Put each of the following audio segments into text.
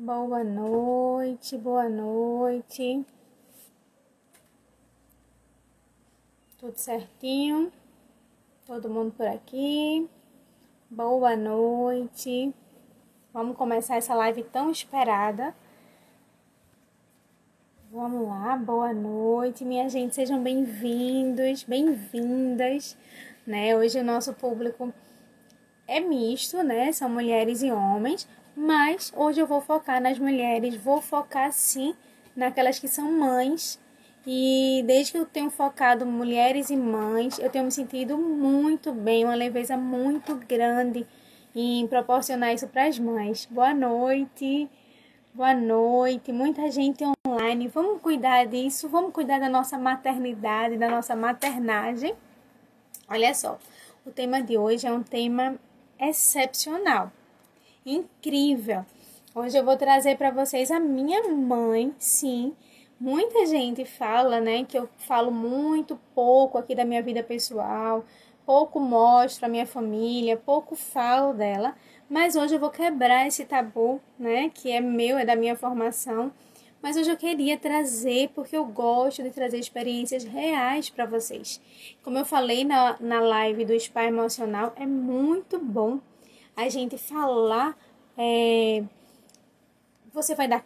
Boa noite, boa noite. Tudo certinho? Todo mundo por aqui? Boa noite. Vamos começar essa live tão esperada. Vamos lá, boa noite, minha gente. Sejam bem-vindos, bem-vindas, né? Hoje o nosso público é misto, né? São mulheres e homens, mas hoje eu vou focar nas mulheres, vou focar sim naquelas que são mães. E desde que eu tenho focado mulheres e mães, eu tenho me sentido muito bem, uma leveza muito grande em proporcionar isso para as mães. Boa noite. Boa noite, muita gente online. Vamos cuidar disso, vamos cuidar da nossa maternidade, da nossa maternagem. Olha só, o tema de hoje é um tema excepcional, incrível. Hoje eu vou trazer para vocês a minha mãe, sim. Muita gente fala, né, que eu falo muito pouco aqui da minha vida pessoal, pouco mostro a minha família, pouco falo dela, mas hoje eu vou quebrar esse tabu, né, que é meu, é da minha formação. Mas hoje eu queria trazer, porque eu gosto de trazer experiências reais para vocês. Como eu falei na live do Spa Emocional, é muito bom a gente falar, você vai dar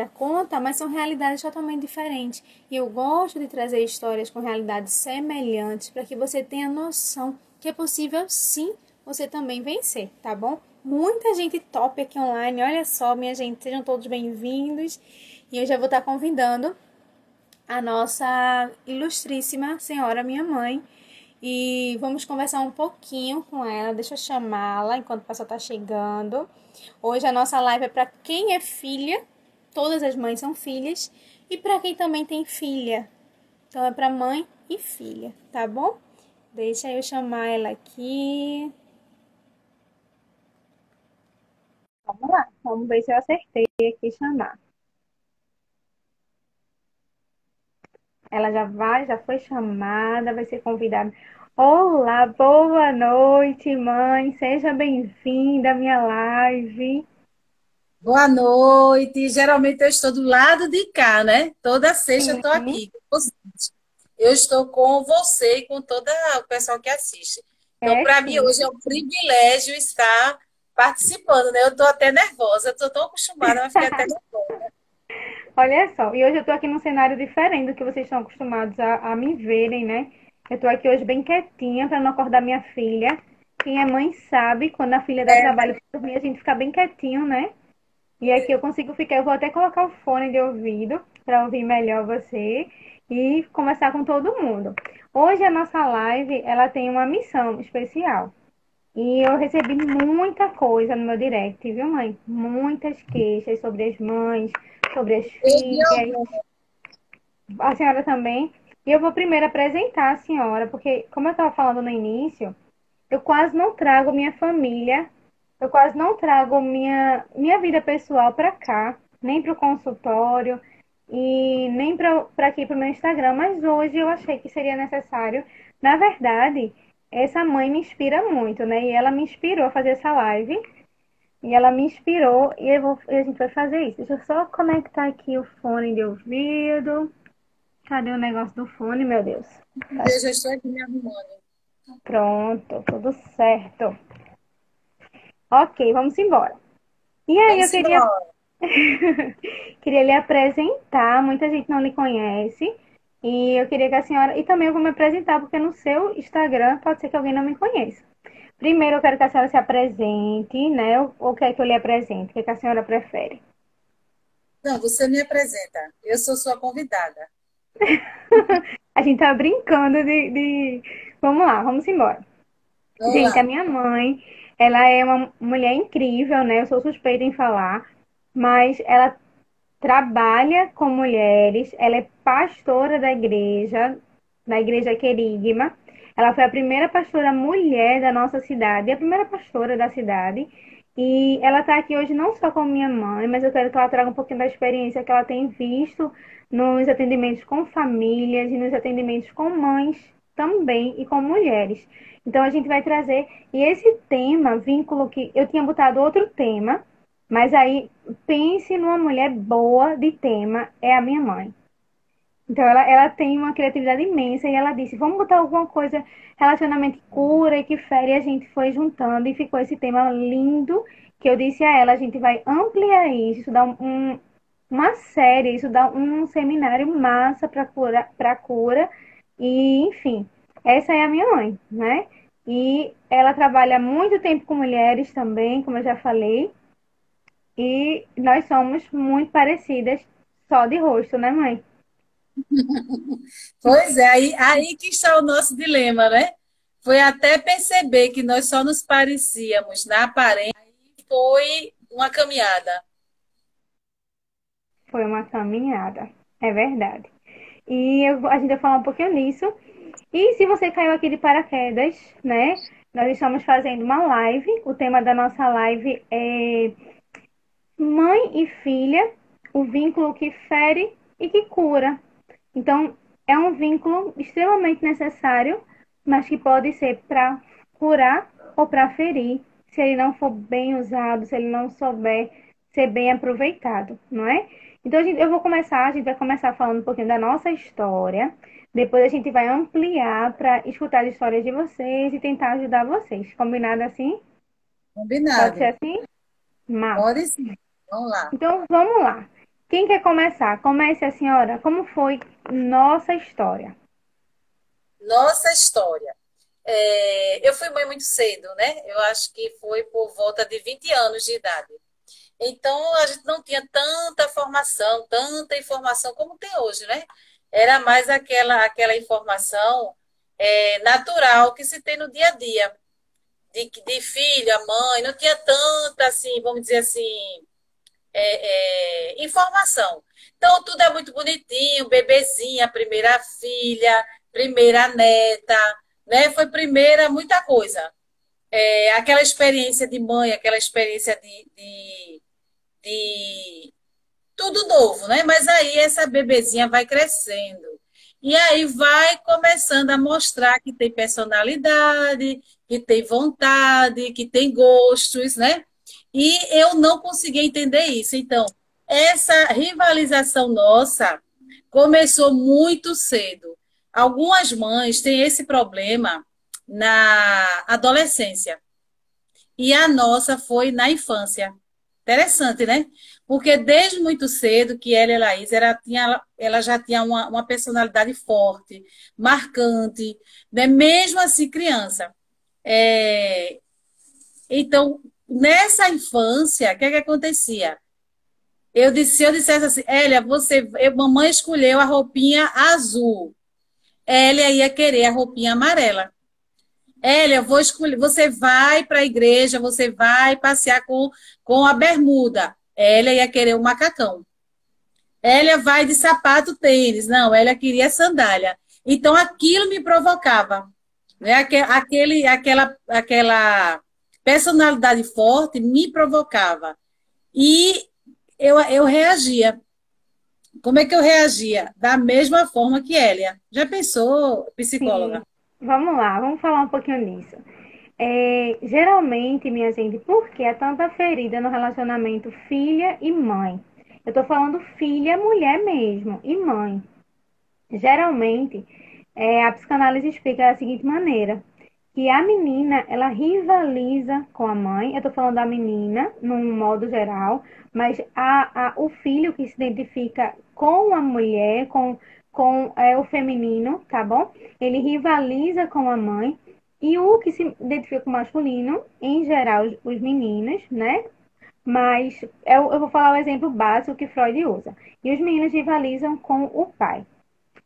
conta, mas são realidades totalmente diferentes. E eu gosto de trazer histórias com realidades semelhantes para que você tenha noção que é possível sim você também vencer, tá bom? Muita gente top aqui online, olha só, minha gente, sejam todos bem-vindos. E eu já vou estar convidando a nossa ilustríssima senhora, minha mãe, e vamos conversar um pouquinho com ela. Deixa eu chamá-la enquanto o pessoal tá chegando. Hoje a nossa live é para quem é filha, todas as mães são filhas, e para quem também tem filha. Então é para mãe e filha, tá bom? Deixa eu chamar ela aqui. Vamos lá, vamos ver se eu acertei aqui chamar. Ela já foi chamada, vai ser convidada. Olá, boa noite, mãe. Seja bem-vinda à minha live. Boa noite. Geralmente eu estou do lado de cá, né? Toda sexta eu Sim, estou aqui com vocês. Eu estou com você e com todo o pessoal que assiste. Então, é para mim, sim. hoje é um privilégio estar participando, né? Eu estou até nervosa, eu estou tão acostumada, mas fiquei até nervosa. Olha só, e hoje eu tô aqui num cenário diferente do que vocês estão acostumados a me verem, né? Eu tô aqui hoje bem quietinha para não acordar minha filha. Quem é mãe sabe, quando a filha dá É, trabalho pra dormir, a gente fica bem quietinho, né? E aqui eu consigo ficar, eu vou até colocar o fone de ouvido para ouvir melhor você e conversar com todo mundo. Hoje a nossa live, ela tem uma missão especial. E eu recebi muita coisa no meu direct, viu, mãe? Muitas queixas sobre as mães, sobre as eu vi filhas, algum. a senhora também. E eu vou primeiro apresentar a senhora, porque, como eu estava falando no início, eu quase não trago minha família, eu quase não trago minha vida pessoal para cá, nem para o consultório e nem para aqui para o meu Instagram. Mas hoje eu achei que seria necessário. Na verdade, essa mãe me inspira muito, né? E ela me inspirou a fazer essa live. E ela me inspirou e a gente vai fazer isso. Deixa eu só conectar aqui o fone de ouvido. Cadê o negócio do fone, meu Deus? Tá. Eu já estou aqui me arrumando. Pronto, tudo certo. Ok, vamos embora. E aí, eu Vamos queria, embora. queria lhe apresentar. Muita gente não lhe conhece. E eu queria que a senhora. E também eu vou me apresentar, porque no seu Instagram pode ser que alguém não me conheça. Primeiro, eu quero que a senhora se apresente, né? Ou quer que eu lhe apresente? O que que a senhora prefere? Não, você me apresenta. Eu sou sua convidada. A gente tá brincando Vamos lá, vamos embora. Vamos Gente, a lá. minha mãe, ela é uma mulher incrível, né? Eu sou suspeita em falar, mas ela trabalha com mulheres, ela é pastora da igreja Querigma. Ela foi a primeira pastora mulher da nossa cidade, a primeira pastora da cidade. E ela está aqui hoje não só como minha mãe, mas eu quero que ela traga um pouquinho da experiência que ela tem visto nos atendimentos com famílias e nos atendimentos com mães também e com mulheres. Então a gente vai trazer, e esse tema, vínculo que eu tinha botado outro tema, Mas aí, pense numa mulher boa de tema, é a minha mãe. Então, ela tem uma criatividade imensa e ela disse: vamos botar alguma coisa relacionamento que cura e que fere. E a gente foi juntando e ficou esse tema lindo. Que eu disse a ela: a gente vai ampliar isso, dar uma série, isso dá um seminário massa para cura. E, enfim, essa é a minha mãe, né? E ela trabalha muito tempo com mulheres também, como eu já falei. E nós somos muito parecidas, só de rosto, né, mãe? Pois é, aí que está o nosso dilema, né? Foi até perceber que nós só nos parecíamos na aparência, foi uma caminhada. Foi uma caminhada, é verdade. A gente vai falar um pouquinho nisso. E se você caiu aqui de paraquedas, né? Nós estamos fazendo uma live. O tema da nossa live é Mãe e Filha, o vínculo que fere e que cura. Então, é um vínculo extremamente necessário, mas que pode ser para curar ou para ferir, se ele não for bem usado, se ele não souber ser bem aproveitado, não é? Então, a gente vai começar falando um pouquinho da nossa história, depois a gente vai ampliar para escutar as histórias de vocês e tentar ajudar vocês. Combinado assim? Pode ser Combinado. assim? Massa. Pode sim. Vamos lá. Então, vamos lá. Quem quer começar? Comece a senhora. Como foi nossa história? Nossa história. Eu fui mãe muito cedo, né? Eu acho que foi por volta de 20 anos de idade. Então, a gente não tinha tanta formação, tanta informação como tem hoje, né? Era mais aquela informação natural que se tem no dia a dia, de filha, mãe, não tinha tanta, assim, vamos dizer assim, informação. Então, tudo é muito bonitinho, bebezinha, primeira filha, primeira neta, né? Foi primeira muita coisa. Aquela experiência de mãe, aquela experiência de tudo novo, né? Mas aí essa bebezinha vai crescendo. E aí vai começando a mostrar que tem personalidade, que tem vontade, que tem gostos, né? E eu não conseguia entender isso. Então, essa rivalização nossa começou muito cedo. Algumas mães têm esse problema na adolescência. E a nossa foi na infância. Interessante, né? Porque desde muito cedo que ela e a Laís ela já tinha uma personalidade forte, marcante, né? Mesmo assim criança. É, então, nessa infância, o que é que acontecia? Se eu dissesse assim, Elia, mamãe escolheu a roupinha azul. Elia ia querer a roupinha amarela. Elia, eu vou escolher. Você vai para a igreja, você vai passear com a bermuda. Elia ia querer o macacão. Elia vai de sapato tênis. Não, Elia queria sandália. Então aquilo me provocava. Né? Aquela personalidade forte me provocava. E eu reagia. Como é que eu reagia? Da mesma forma que Elia. Já pensou, Sim, psicóloga? vamos lá, vamos falar um pouquinho nisso. Geralmente, minha gente, por que há tanta ferida no relacionamento filha e mãe? Eu tô falando filha, mulher mesmo, e mãe. Geralmente, a psicanálise explica da seguinte maneira, que a menina, ela rivaliza com a mãe, eu tô falando da menina, num modo geral, mas o filho que se identifica com a mulher, com o feminino, tá bom? Ele rivaliza com a mãe, e o que se identifica com o masculino, em geral, os meninos, né? Mas eu vou falar o exemplo básico que Freud usa. E os meninos rivalizam com o pai.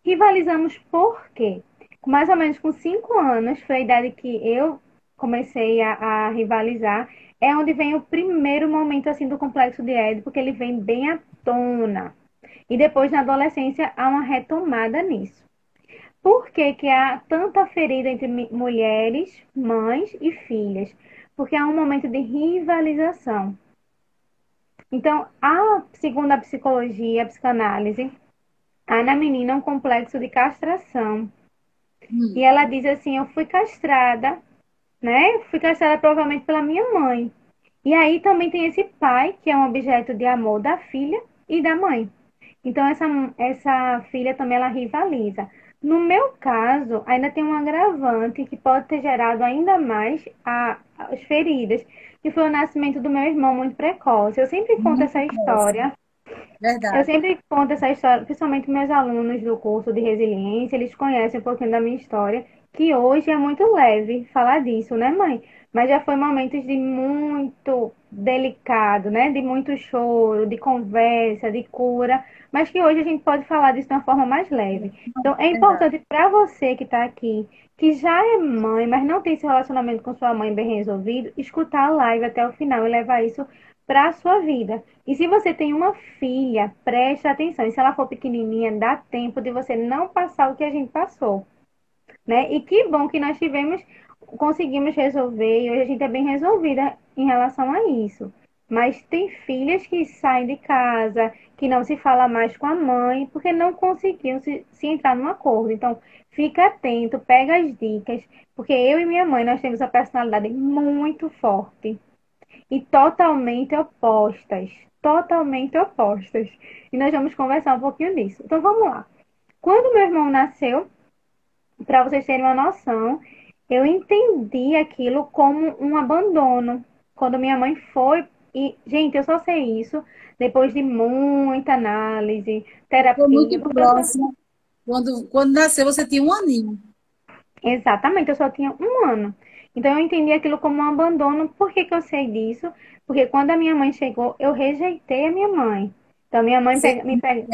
Rivalizamos por quê? Mais ou menos com 5 anos, foi a idade que eu comecei a rivalizar, é onde vem o primeiro momento assim do complexo de Édipo, porque ele vem bem à tona. E depois, na adolescência, há uma retomada nisso. Por que, que há tanta ferida entre mulheres, mães e filhas? Porque há um momento de rivalização. Então, segundo a psicologia, a psicanálise, há na menina um complexo de castração. E ela diz assim: eu fui castrada, né? Fui castrada provavelmente pela minha mãe. E aí também tem esse pai, que é um objeto de amor da filha e da mãe. Então, essa filha também ela rivaliza. No meu caso, ainda tem um agravante que pode ter gerado ainda mais as feridas, que foi o nascimento do meu irmão muito precoce. Eu sempre conto Muito essa próximo. história. Eu Verdade. sempre conto essa história, principalmente meus alunos do curso de resiliência, eles conhecem um pouquinho da minha história, que hoje é muito leve falar disso, né, mãe? Mas já foi momentos de muito delicado, né? De muito choro, de conversa, de cura, mas que hoje a gente pode falar disso de uma forma mais leve. Então, é Verdade. importante para você que está aqui, que já é mãe, mas não tem esse relacionamento com sua mãe bem resolvido, escutar a live até o final e levar isso para a sua vida. E se você tem uma filha, preste atenção. E se ela for pequenininha, dá tempo de você não passar o que a gente passou, né? E que bom que nós tivemos, conseguimos resolver e hoje a gente é bem resolvida em relação a isso. Mas tem filhas que saem de casa, que não se fala mais com a mãe, porque não conseguiam se entrar num acordo. Então, fica atento, pega as dicas, porque eu e minha mãe, nós temos a personalidade muito forte e totalmente opostas. Totalmente opostas. E nós vamos conversar um pouquinho disso. Então vamos lá. Quando meu irmão nasceu, para vocês terem uma noção, eu entendi aquilo como um abandono. Quando minha mãe foi. E, gente, eu só sei isso depois de muita análise, Ficou terapia, muito porque eu só. próximo. Quando nasceu, você tinha um aninho. Exatamente, eu só tinha um ano. Então eu entendi aquilo como um abandono. Por que que eu sei disso? Porque quando a minha mãe chegou, eu rejeitei a minha mãe. Então minha mãe Você, me pega.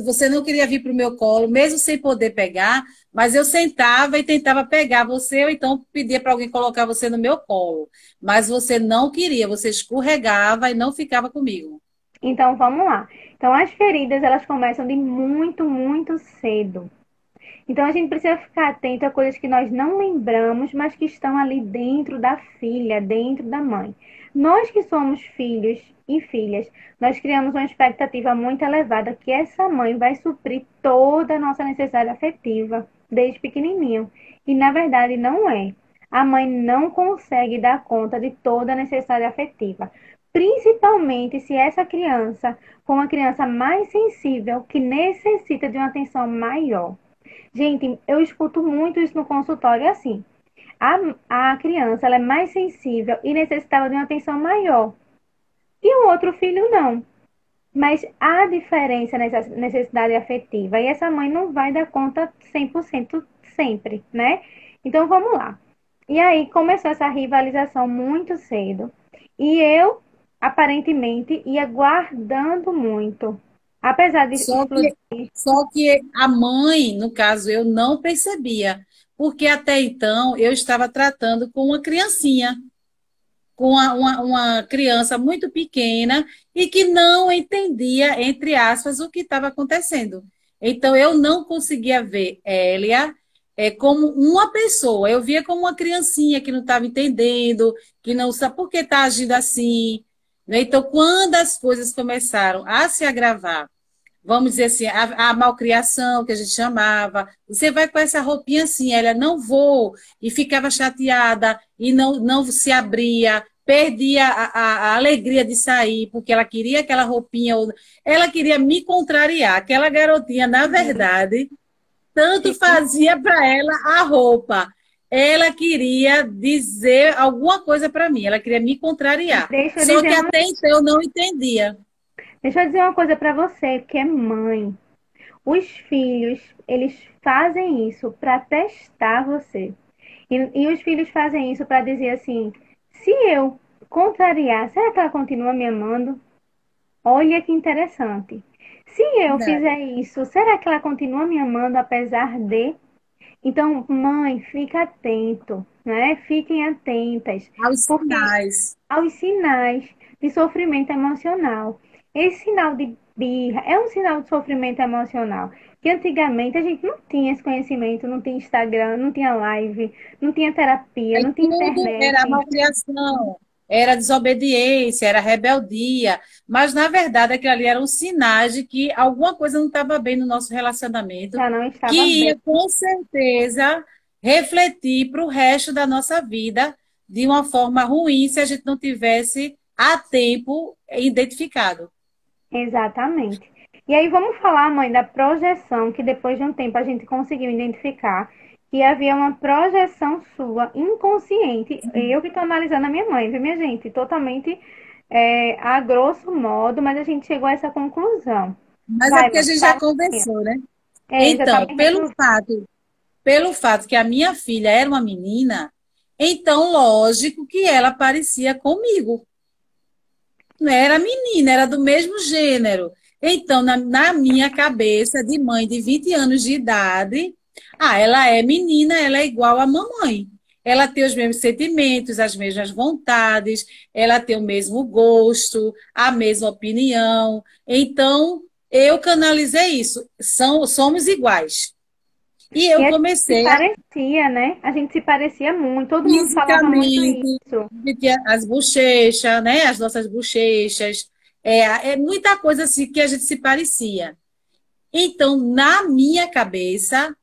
você não queria vir para o meu colo, mesmo sem poder pegar, mas eu sentava e tentava pegar você, ou então pedia para alguém colocar você no meu colo. Mas você não queria, você escorregava e não ficava comigo. Então vamos lá. Então as feridas elas começam de muito, muito cedo. Então a gente precisa ficar atento a coisas que nós não lembramos, mas que estão ali dentro da filha, dentro da mãe. Nós que somos filhos e filhas, nós criamos uma expectativa muito elevada que essa mãe vai suprir toda a nossa necessidade afetiva desde pequenininho. E na verdade não é. A mãe não consegue dar conta de toda a necessidade afetiva. Principalmente se essa criança for uma criança mais sensível, que necessita de uma atenção maior. Gente, eu escuto muito isso no consultório, assim. A criança ela é mais sensível e necessitava de uma atenção maior. E o outro filho não. Mas há diferença nessa necessidade afetiva. E essa mãe não vai dar conta 100% sempre, né? Então vamos lá. E aí começou essa rivalização muito cedo. E eu, aparentemente, ia guardando muito. Apesar de Só explodir. que, só que a mãe, no caso, eu não percebia, porque até então eu estava tratando com uma criancinha, com uma criança muito pequena e que não entendia, entre aspas, o que estava acontecendo. Então, eu não conseguia ver Elia como uma pessoa. Eu via como uma criancinha que não estava entendendo, que não sabe por que está agindo assim. Né? Então, quando as coisas começaram a se agravar, vamos dizer assim, a malcriação que a gente chamava. Você vai com essa roupinha assim, ela não vou, e ficava chateada, e não se abria, perdia a alegria de sair, porque ela queria aquela roupinha, ela queria me contrariar. Aquela garotinha, na verdade, tanto fazia para ela a roupa. Ela queria dizer alguma coisa para mim, ela queria me contrariar. Deixa eu Só dizer que uma até então eu não entendia. Deixa eu dizer uma coisa para você, que é mãe. Os filhos, eles fazem isso para testar você. E os filhos fazem isso para dizer assim: se eu contrariar, será que ela continua me amando? Olha que interessante. Se eu Verdade. fizer isso, será que ela continua me amando apesar de? Então, mãe, fica atento, né? Fiquem atentas, Aos porque sinais. aos sinais de sofrimento emocional. Esse sinal de birra é um sinal de sofrimento emocional. Que antigamente a gente não tinha esse conhecimento, não tinha Instagram, não tinha live, não tinha terapia, Aí não tinha tudo era internet. malcriação, era desobediência, era rebeldia, mas na verdade aquilo ali eram sinais de que alguma coisa não estava bem no nosso relacionamento, Já não estava que bem. ia com certeza refletir para o resto da nossa vida de uma forma ruim se a gente não tivesse a tempo identificado. Exatamente. E aí vamos falar, mãe, da projeção, que depois de um tempo a gente conseguiu identificar que havia uma projeção sua inconsciente. Eu que estou analisando a minha mãe, viu, minha gente? Totalmente a grosso modo, mas a gente chegou a essa conclusão. Mas é Vai, porque a mãe, gente já fala um pouquinho. conversou, né? Já está Então, bem pelo resolvido. fato, pelo fato que a minha filha era uma menina, então lógico que ela parecia comigo. Não era menina, era do mesmo gênero. Então, na minha cabeça, de mãe de 20 anos de idade, ela é menina, ela é igual à mamãe. Ela tem os mesmos sentimentos, as mesmas vontades, ela tem o mesmo gosto, a mesma opinião. Então, eu canalizei isso. Somos iguais. E E eu a gente se comecei parecia, né? A gente se parecia muito. Todo mundo falava muito fisicamente, isso. de que as bochechas, né? As nossas bochechas, é muita coisa assim que a gente se parecia. Então, na minha cabeça,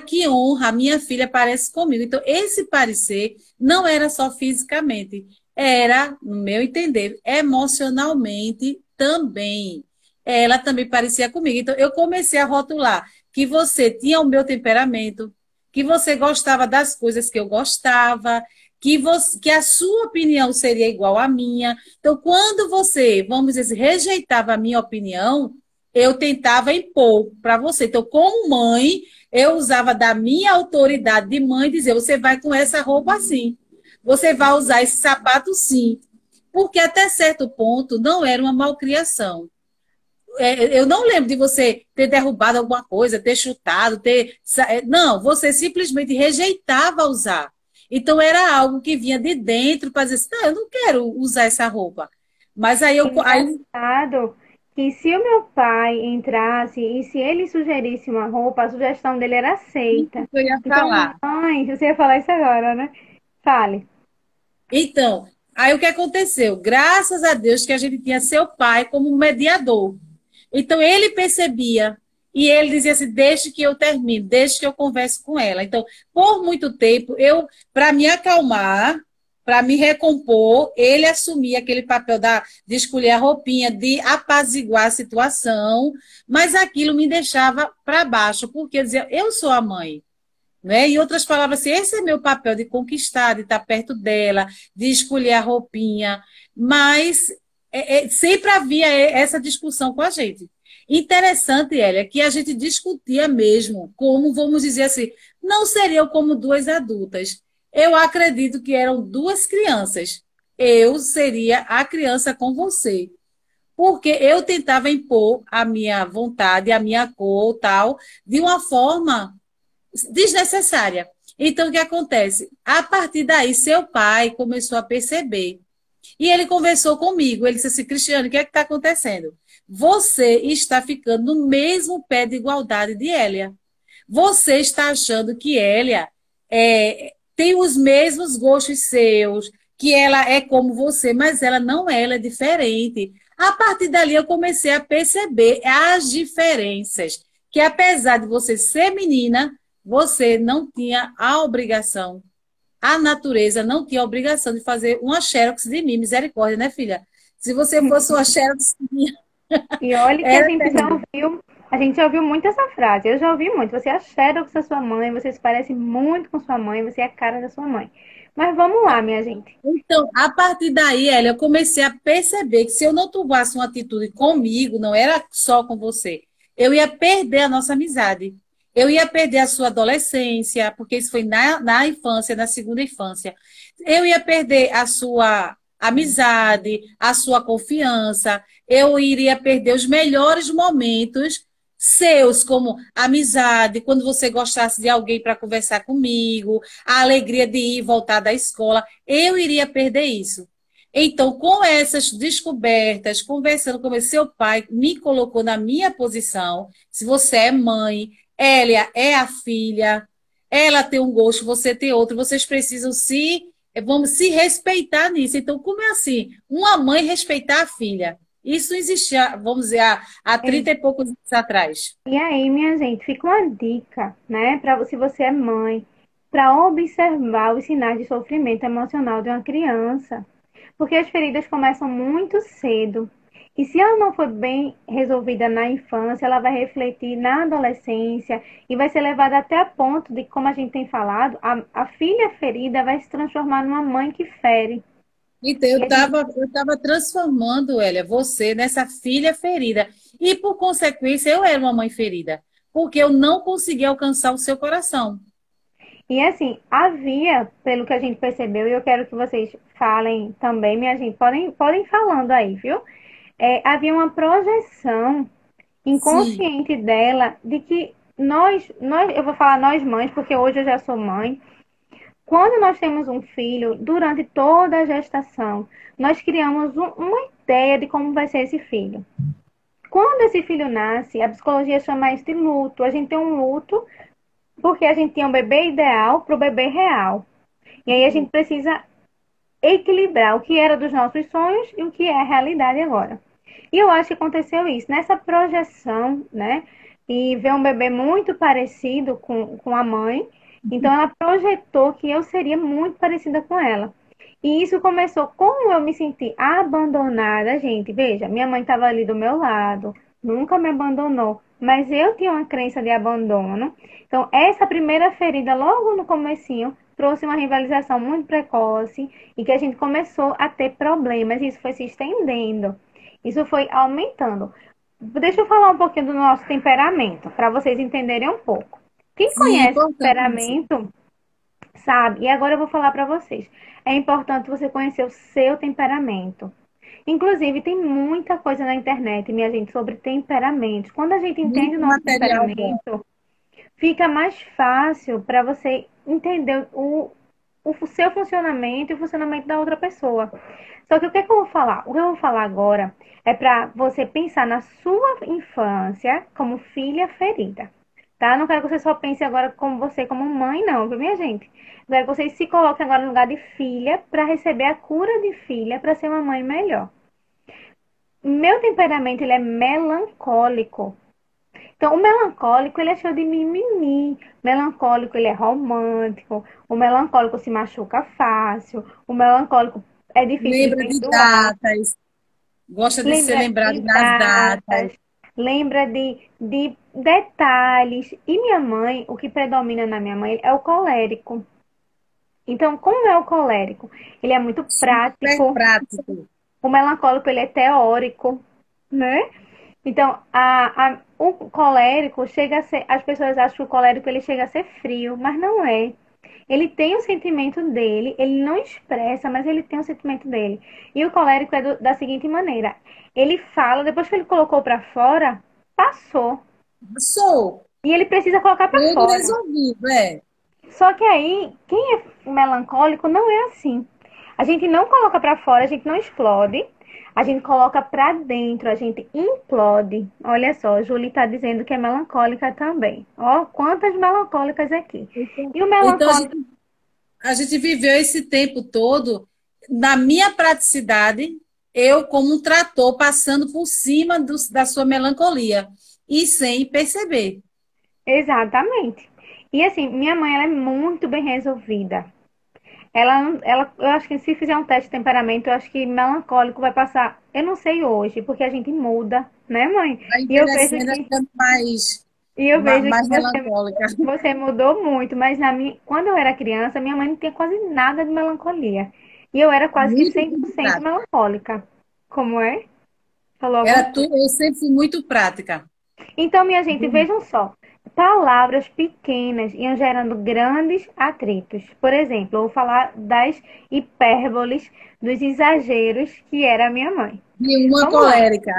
que honra, a minha filha parece comigo. Então, esse parecer não era só fisicamente, era, no meu entender, emocionalmente também. Ela também parecia comigo. Então, eu comecei a rotular que você tinha o meu temperamento, que você gostava das coisas que eu gostava, que a sua opinião seria igual à minha. Então, quando você, vamos dizer, rejeitava a minha opinião, eu tentava impor para você. Então, como mãe, eu usava da minha autoridade de mãe dizer: você vai com essa roupa assim, você vai usar esse sapato sim. Porque até certo ponto não era uma malcriação. Eu não lembro de você ter derrubado alguma coisa, ter chutado, ter. Não, você simplesmente rejeitava usar. Então era algo que vinha de dentro para dizer assim, não, eu não quero usar essa roupa. Mas aí Engraçado que se o meu pai entrasse e se ele sugerisse uma roupa, a sugestão dele era aceita. eu ia Então, falar. mãe, você ia falar isso agora, né? Fale. Então, aí o que aconteceu? Graças a Deus que a gente tinha seu pai como mediador. Então, ele percebia e ele dizia assim: deixe que eu termine, deixe que eu converse com ela. Então, por muito tempo, para me acalmar, para me recompor, ele assumia aquele papel de escolher a roupinha, de apaziguar a situação, mas aquilo me deixava para baixo, porque eu dizia: eu sou a mãe. Né? Em outras palavras, assim, esse é meu papel de conquistar, de estar perto dela, de escolher a roupinha, mas sempre havia essa discussão com a gente. Interessante, Elia, que a gente discutia mesmo, como, vamos dizer assim, não seriam como duas adultas. Eu acredito que eram duas crianças. Eu seria a criança com você. Porque eu tentava impor a minha vontade, a minha cor, tal, de uma forma desnecessária. Então, o que acontece? A partir daí, seu pai começou a perceber. E ele conversou comigo. Ele disse assim: Cristiano, o que é que está acontecendo? Você está ficando no mesmo pé de igualdade de Hélia. Você está achando que Hélia tem os mesmos gostos seus, que ela é como você, mas ela não é, ela é diferente. A partir dali, eu comecei a perceber as diferenças. Que apesar de você ser menina, você não tinha a obrigação, a natureza não tinha a obrigação de fazer uma xerox de mim, misericórdia, né, filha? Se você fosse uma xerox minha, E olhe que era terrível. a gente já ouviu muito essa frase. Eu já ouvi muito. Você é a xerox da sua mãe, você se parece muito com sua mãe, você é a cara da sua mãe. Mas vamos lá, minha gente. Então, a partir daí, Elia, eu comecei a perceber que se eu não tomasse uma atitude comigo, não era só com você, eu ia perder a nossa amizade. Eu ia perder a sua adolescência, porque isso foi na infância, na segunda infância. Eu ia perder a sua amizade, a sua confiança. Eu iria perder os melhores momentos seus, como amizade, quando você gostasse de alguém para conversar comigo, a alegria de ir e voltar da escola, eu iria perder isso. Então, com essas descobertas, conversando com seu pai, me colocou na minha posição. Se você é mãe, Elia é a filha, ela tem um gosto, você tem outro, vocês precisam vamos se respeitar nisso. Então, como é assim? Uma mãe respeitar a filha. Isso existia, vamos dizer, há 30 e poucos anos atrás. E aí, minha gente, fica uma dica, né? Para se você é mãe, para observar os sinais de sofrimento emocional de uma criança. Porque as feridas começam muito cedo. E se ela não for bem resolvida na infância, ela vai refletir na adolescência e vai ser levada até a ponto de, como a gente tem falado, a filha ferida vai se transformar numa mãe que fere. Então, E a gente eu tava transformando, Elia, você nessa filha ferida. E, por consequência, eu era uma mãe ferida, porque eu não conseguia alcançar o seu coração. E assim, havia, pelo que a gente percebeu, e eu quero que vocês falem também, minha gente, podem ir falando aí, viu? Havia uma projeção Sim, inconsciente dela de que eu vou falar nós mães, porque hoje eu já sou mãe, quando nós temos um filho, durante toda a gestação, nós criamos uma ideia de como vai ser esse filho. Quando esse filho nasce, a psicologia chama isso de luto. A gente tem um luto porque a gente tinha um bebê ideal para o bebê real. E aí a gente precisa equilibrar o que era dos nossos sonhos e o que é a realidade agora. E eu acho que aconteceu isso, nessa projeção, né? E ver um bebê muito parecido com a mãe. Então ela projetou que eu seria muito parecida com ela. E isso começou, como eu me senti abandonada, gente. Veja, minha mãe estava ali do meu lado, nunca me abandonou, mas eu tinha uma crença de abandono. Então, essa primeira ferida, logo no comecinho, trouxe uma rivalização muito precoce e que a gente começou a ter problemas. Isso foi se estendendo, isso foi aumentando. Deixa eu falar um pouquinho do nosso temperamento, para vocês entenderem um pouco. Quem sim, conhece o importante. temperamento sabe, e agora eu vou falar para vocês. É importante você conhecer o seu temperamento. Inclusive, tem muita coisa na internet, minha gente, sobre temperamentos. Quando a gente entende o Muito nosso material bom. temperamento, fica mais fácil para você entender o seu funcionamento e o funcionamento da outra pessoa. Só que o que, é que eu vou falar? O que eu vou falar agora é para você pensar na sua infância como filha ferida. Tá? Não quero que você só pense agora como você, como mãe, não, viu, minha gente? Eu quero que vocês se coloquem agora no lugar de filha para receber a cura de filha para ser uma mãe melhor. Meu temperamento ele é melancólico. Então, o melancólico, ele é cheio de mimimi. O melancólico, ele é romântico. O melancólico se machuca fácil. O melancólico é difícil de Lembra de perdoar. datas, gosta de ser Lembra lembrado de nas datas. datas. Lembra de detalhes. E minha mãe, o que predomina na minha mãe é o colérico. Então, como é o colérico? Ele é muito Super prático. prático. O melancólico, ele é teórico, né? Então, o colérico chega a ser. As pessoas acham que o colérico ele chega a ser frio, mas não é. Ele tem o sentimento dele, ele não expressa, mas ele tem o sentimento dele. E o colérico é da seguinte maneira: ele fala, depois que ele colocou para fora, passou. Sou E ele precisa colocar para tudo fora. resolvido, é. Só que aí, quem é melancólico não é assim. A gente não coloca para fora, a gente não explode. A gente coloca para dentro, a gente implode. Olha só, Julie está dizendo que é melancólica também. Ó, quantas melancólicas aqui. Então, E o então melancólico, a gente viveu esse tempo todo, na minha praticidade, eu como um trator passando por cima da sua melancolia e sem perceber. exatamente. E assim, minha mãe ela é muito bem resolvida. Eu acho que se fizer um teste de temperamento, eu acho que melancólico vai passar. Eu não sei hoje, porque a gente muda, né, mãe? Vai E eu vejo envelhecendo, que ficando E eu vejo que mais melancólica. você mudou muito, mas quando eu era criança, minha mãe não tinha quase nada de melancolia. E eu era quase que Muito 100% prática. melancólica. Como é? Falou alguma Era coisa? tudo, eu sempre fui muito prática. Então, minha gente, vejam só. Palavras pequenas iam gerando grandes atritos. Por exemplo, eu vou falar das hipérboles, dos exageros que era a minha mãe. E uma Vamos lá. colérica.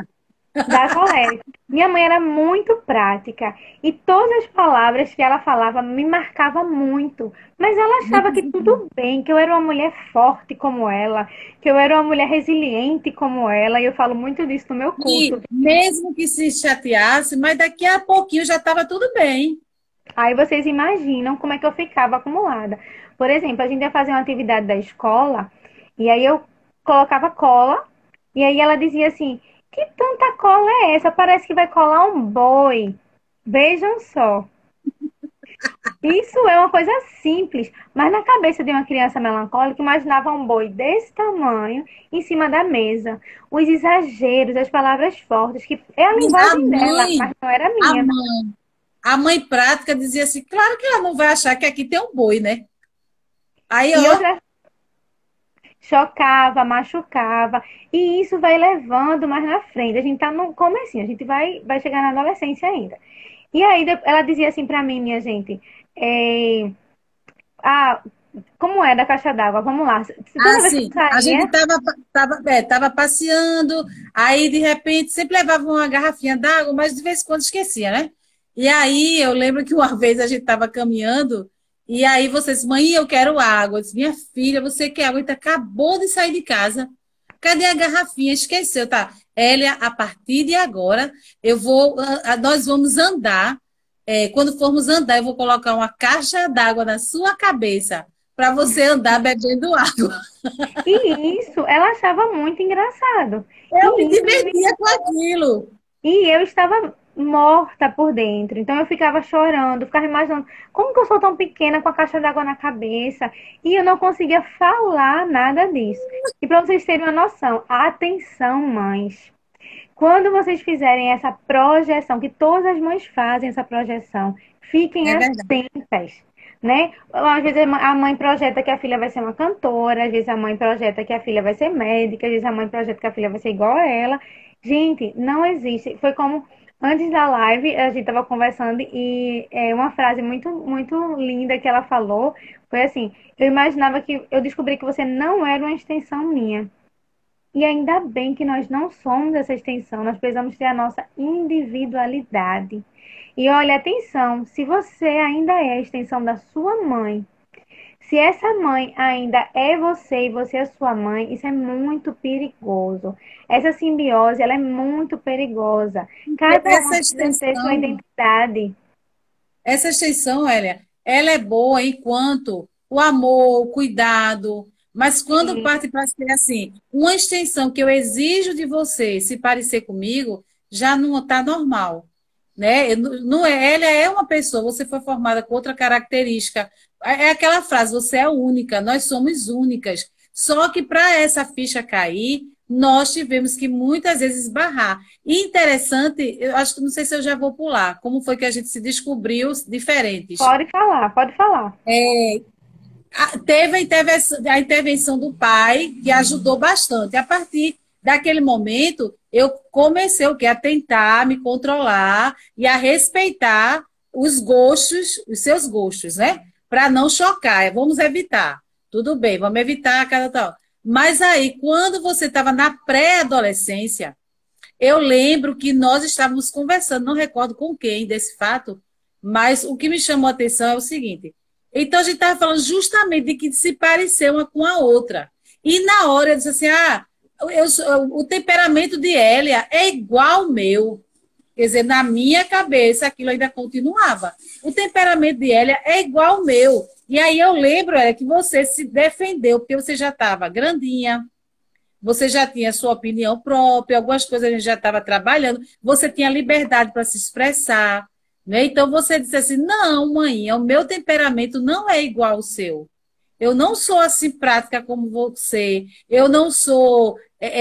Da colérica. Minha mãe era muito prática e todas as palavras que ela falava me marcavam muito. Mas ela achava que tudo bem, que eu era uma mulher forte como ela, que eu era uma mulher resiliente como ela, e eu falo muito disso no meu E curso. mesmo que se chateasse, mas daqui a pouquinho já estava tudo bem. Aí vocês imaginam como é que eu ficava acumulada. Por exemplo, a gente ia fazer uma atividade da escola e aí eu colocava cola e aí ela dizia assim: que tanta cola é essa? Parece que vai colar um boi. Vejam só. Isso é uma coisa simples, mas na cabeça de uma criança melancólica, imaginava um boi desse tamanho em cima da mesa. Os exageros, as palavras fortes, que é a E a linguagem dela, mãe, mas não era a minha. mãe, a mãe prática dizia assim, claro que ela não vai achar que aqui tem um boi, né? Aí, E ó, outra chocava, machucava, e isso vai levando mais na frente. A gente tá no comecinho, a gente vai chegar na adolescência ainda. E aí ela dizia assim pra mim, minha gente, é, ah, como é da caixa d'água? Vamos lá. Toda vez que eu assim, a gente saía, tava passeando, aí de repente sempre levava uma garrafinha d'água, mas de vez em quando esquecia, né? E aí eu lembro que uma vez a gente estava caminhando, e aí você disse, mãe, eu quero água. Eu disse, minha filha, você quer água? Então, acabou de sair de casa. Cadê a garrafinha? Esqueceu, tá? Elia, a partir de agora, nós vamos andar. Quando formos andar, eu vou colocar uma caixa d'água na sua cabeça para você andar bebendo água. e isso ela achava muito engraçado. Eu me E isso divertia com aquilo. e eu estava morta por dentro. Então eu ficava chorando, ficava imaginando como que eu sou tão pequena com a caixa d'água na cabeça e eu não conseguia falar nada disso. E para vocês terem uma noção, atenção, mães. Quando vocês fizerem essa projeção, que todas as mães fazem essa projeção, fiquem É verdade. atentas, né? Às vezes a mãe projeta que a filha vai ser uma cantora, às vezes a mãe projeta que a filha vai ser médica, às vezes a mãe projeta que a filha vai ser igual a ela. Gente, não existe. Foi como antes da live, a gente estava conversando e uma frase muito, muito linda que ela falou foi assim: eu imaginava que eu descobri que você não era uma extensão minha. E ainda bem que nós não somos essa extensão, nós precisamos ter a nossa individualidade. E olha, atenção, se você ainda é a extensão da sua mãe, se essa mãe ainda é você e você é sua mãe, isso é muito perigoso. Essa simbiose, ela é muito perigosa. Cada uma Essa precisa ter sua extensão, identidade. essa extensão, Elia, ela é boa enquanto o amor, o cuidado, mas quando Sim, parte para ser assim, uma extensão que eu exijo de você se parecer comigo, já não está normal, né? Não é, ela é uma pessoa, você foi formada com outra característica. É aquela frase, você é única, nós somos únicas. Só que para essa ficha cair, nós tivemos que muitas vezes barrar. E interessante, eu acho que não sei se eu já vou pular, como foi que a gente se descobriu diferentes. pode falar, pode falar. Teve a intervenção do pai, que ajudou bastante. A partir daquele momento, eu comecei o quê? A tentar me controlar e a respeitar os gostos, os seus gostos, né? Para não chocar. Vamos evitar. Tudo bem, vamos evitar cada tal. Mas aí, quando você estava na pré-adolescência, eu lembro que nós estávamos conversando, não recordo com quem desse fato, mas o que me chamou a atenção é o seguinte: então a gente estava falando justamente de que se parecer uma com a outra. E na hora eu disse assim: o temperamento de Hélia é igual ao meu. Quer dizer, na minha cabeça aquilo ainda continuava. O temperamento de Hélia é igual ao meu. E aí eu lembro, Hélia, que você se defendeu, porque você já estava grandinha, você já tinha sua opinião própria, algumas coisas a gente já estava trabalhando, você tinha liberdade para se expressar, né? Então você disse assim: não, mãe, o meu temperamento não é igual ao seu. Eu não sou assim prática como você, eu não sou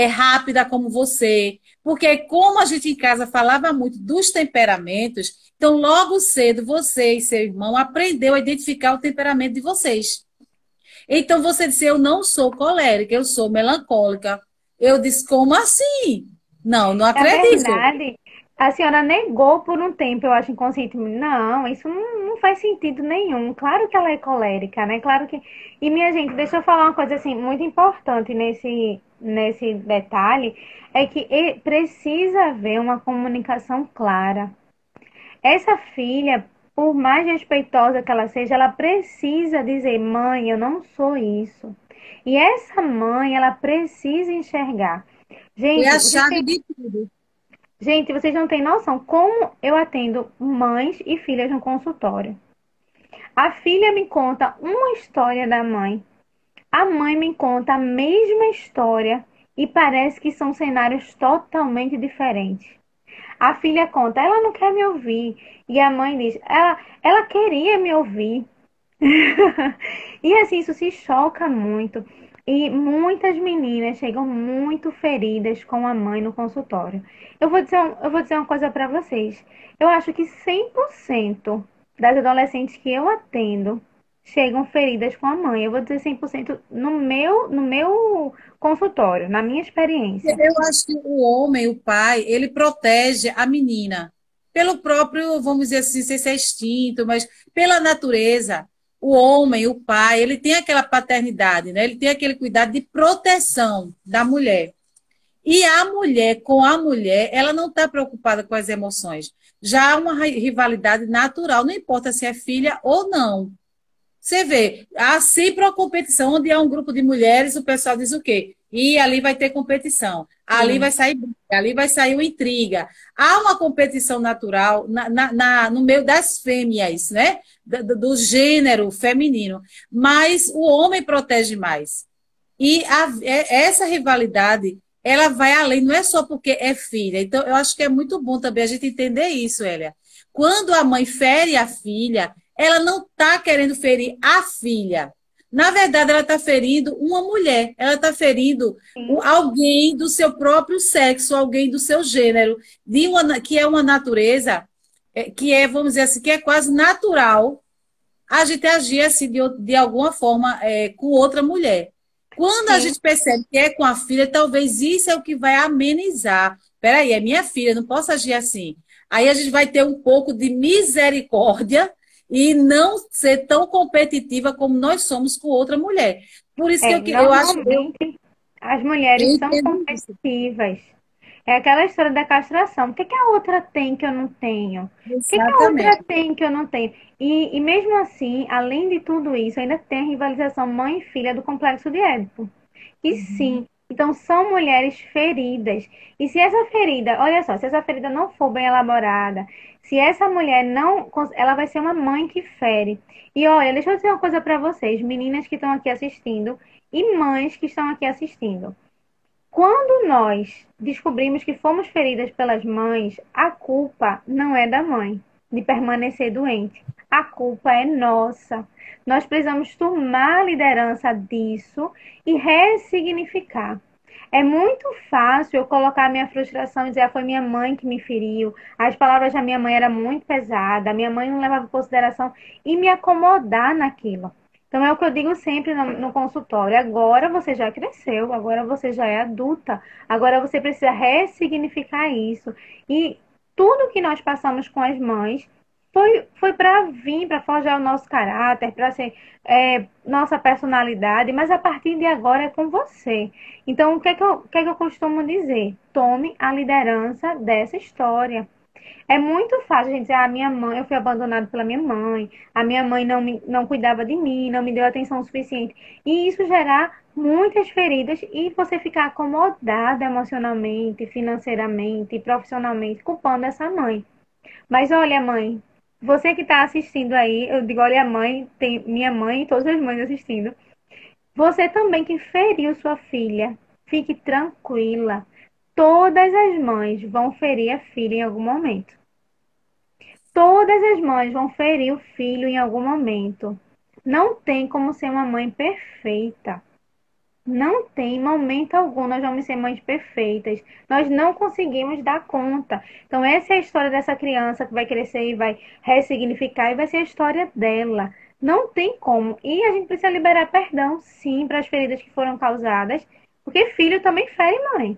rápida como você, porque como a gente em casa falava muito dos temperamentos, então logo cedo você e seu irmão aprendeu a identificar o temperamento de vocês. Então você disse: eu não sou colérica, eu sou melancólica. Eu disse: como assim? Não, não Na acredito. verdade, a senhora negou por um tempo, eu acho inconscientemente. Não, isso não faz sentido nenhum. Claro que ela é colérica, né? Claro que. E minha gente, deixa eu falar uma coisa assim muito importante nesse detalhe, é que precisa haver uma comunicação clara. Essa filha, por mais respeitosa que ela seja, ela precisa dizer: mãe, eu não sou isso. E essa mãe, ela precisa enxergar. Foi Gente, a chave de tudo. vocês não têm noção como eu atendo mães e filhas no consultório. A filha me conta uma história da mãe, a mãe me conta a mesma história e parece que são cenários totalmente diferentes. A filha conta, ela não quer me ouvir. E a mãe diz, ela queria me ouvir. E assim, isso se choca muito. E muitas meninas chegam muito feridas com a mãe no consultório. Eu vou dizer uma coisa para vocês. Eu acho que 100% das adolescentes que eu atendo chegam feridas com a mãe. Eu vou dizer 100% no meu consultório, na minha experiência. Eu acho que o homem, o pai, ele protege a menina pelo próprio, vamos dizer assim, não sei se é instinto, mas pela natureza. O homem, o pai, ele tem aquela paternidade, né? Ele tem aquele cuidado de proteção da mulher. E a mulher, com a mulher, ela não está preocupada com as emoções. Já há uma rivalidade natural, não importa se é filha ou não. Você vê, há sempre uma competição, onde há um grupo de mulheres, o pessoal diz o quê? E ali vai ter competição, ali Sim, vai sair briga, ali vai sair uma intriga. Há uma competição natural no meio das fêmeas, né? Do gênero feminino, mas o homem protege mais. E essa rivalidade, ela vai além, não é só porque é filha. Então, eu acho que é muito bom também a gente entender isso, Elia. Quando a mãe fere a filha, ela não está querendo ferir a filha. Na verdade, ela está ferindo uma mulher, ela está ferindo sim. alguém do seu próprio sexo, alguém do seu gênero, que é uma natureza, que é, vamos dizer assim, que é quase natural a gente agir assim de alguma forma com outra mulher. Quando a Sim. gente percebe que é com a filha, talvez isso é o que vai amenizar. Peraí, é minha filha, não posso agir assim. Aí a gente vai ter um pouco de misericórdia e não ser tão competitiva como nós somos com outra mulher. Por isso que É, eu acho, normalmente as eu mulheres são entendo isso. competitivas. É aquela história da castração. O que que a outra tem que eu não tenho? O que que a outra Exatamente. tem que eu não tenho? E mesmo assim, além de tudo isso, ainda tem a rivalização mãe e filha do complexo de Édipo. E sim, então são mulheres feridas. E se essa ferida, olha só, se essa ferida não for bem elaborada, se essa mulher não, ela vai ser uma mãe que fere. E olha, deixa eu dizer uma coisa para vocês, meninas que estão aqui assistindo e mães que estão aqui assistindo. Quando nós descobrimos que fomos feridas pelas mães, a culpa não é da mãe de permanecer doente. A culpa é nossa. Nós precisamos tomar a liderança disso e ressignificar. É muito fácil eu colocar a minha frustração e dizer, foi minha mãe que me feriu, as palavras da minha mãe eram muito pesadas, a minha mãe não levava em consideração e me acomodar naquilo. Então é o que eu digo sempre no consultório. Agora você já cresceu, agora você já é adulta, agora você precisa ressignificar isso. E tudo que nós passamos com as mães foi para vir, para forjar o nosso caráter, para ser nossa personalidade, mas a partir de agora é com você. Então, o que é que eu costumo dizer? Tome a liderança dessa história. É muito fácil a gente dizer, ah, minha mãe, eu fui abandonado pela minha mãe, a minha mãe não cuidava de mim, não me deu atenção suficiente. E isso gerar muitas feridas e você ficar acomodada emocionalmente, financeiramente, profissionalmente, culpando essa mãe. Mas olha, mãe, você que está assistindo aí, eu digo, olha, mãe, tem minha mãe e todas as mães assistindo. Você também que feriu sua filha, fique tranquila. Todas as mães vão ferir a filha em algum momento. Todas as mães vão ferir o filho em algum momento. Não tem como ser uma mãe perfeita. Não tem momento algum nós vamos ser mães perfeitas. Nós não conseguimos dar conta. Então, essa é a história dessa criança que vai crescer e vai ressignificar e vai ser a história dela. Não tem como. E a gente precisa liberar perdão, sim, para as feridas que foram causadas, porque filho também fere mãe.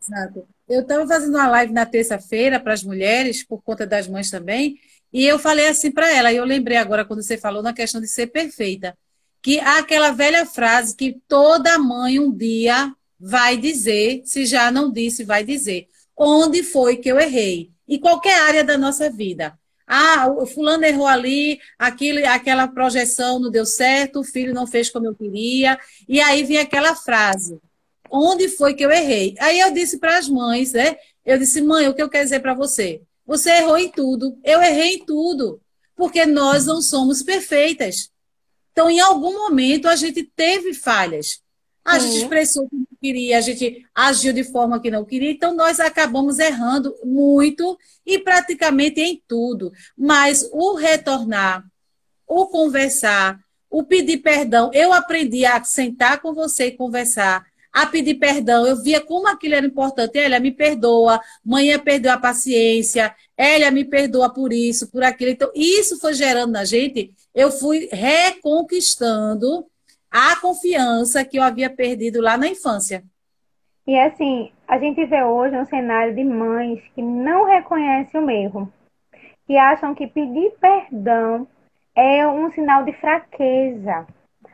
Exato. Eu estava fazendo uma live na terça-feira para as mulheres, por conta das mães também, e eu falei assim para ela, e eu lembrei agora quando você falou na questão de ser perfeita, que há aquela velha frase que toda mãe um dia vai dizer, se já não disse, vai dizer, onde foi que eu errei? Em qualquer área da nossa vida. Ah, o fulano errou ali, aquela projeção não deu certo, o filho não fez como eu queria, e aí vem aquela frase. Onde foi que eu errei? Aí eu disse para as mães, né? Eu disse, mãe, o que eu quero dizer para você? Você errou em tudo. Eu errei em tudo. Porque nós não somos perfeitas. Então, em algum momento, a gente teve falhas. A gente Sim. expressou o que não queria, a gente agiu de forma que não queria, então nós acabamos errando muito e praticamente em tudo. Mas o retornar, o conversar, o pedir perdão. Eu aprendi a sentar com você e conversar, a pedir perdão. Eu via como aquilo era importante. Elia, me perdoa. Manhã perdeu a paciência. Elia, me perdoa por isso, por aquilo. Então, isso foi gerando na gente. Eu fui reconquistando a confiança que eu havia perdido lá na infância. E assim, a gente vê hoje um cenário de mães que não reconhecem o erro, que acham que pedir perdão é um sinal de fraqueza,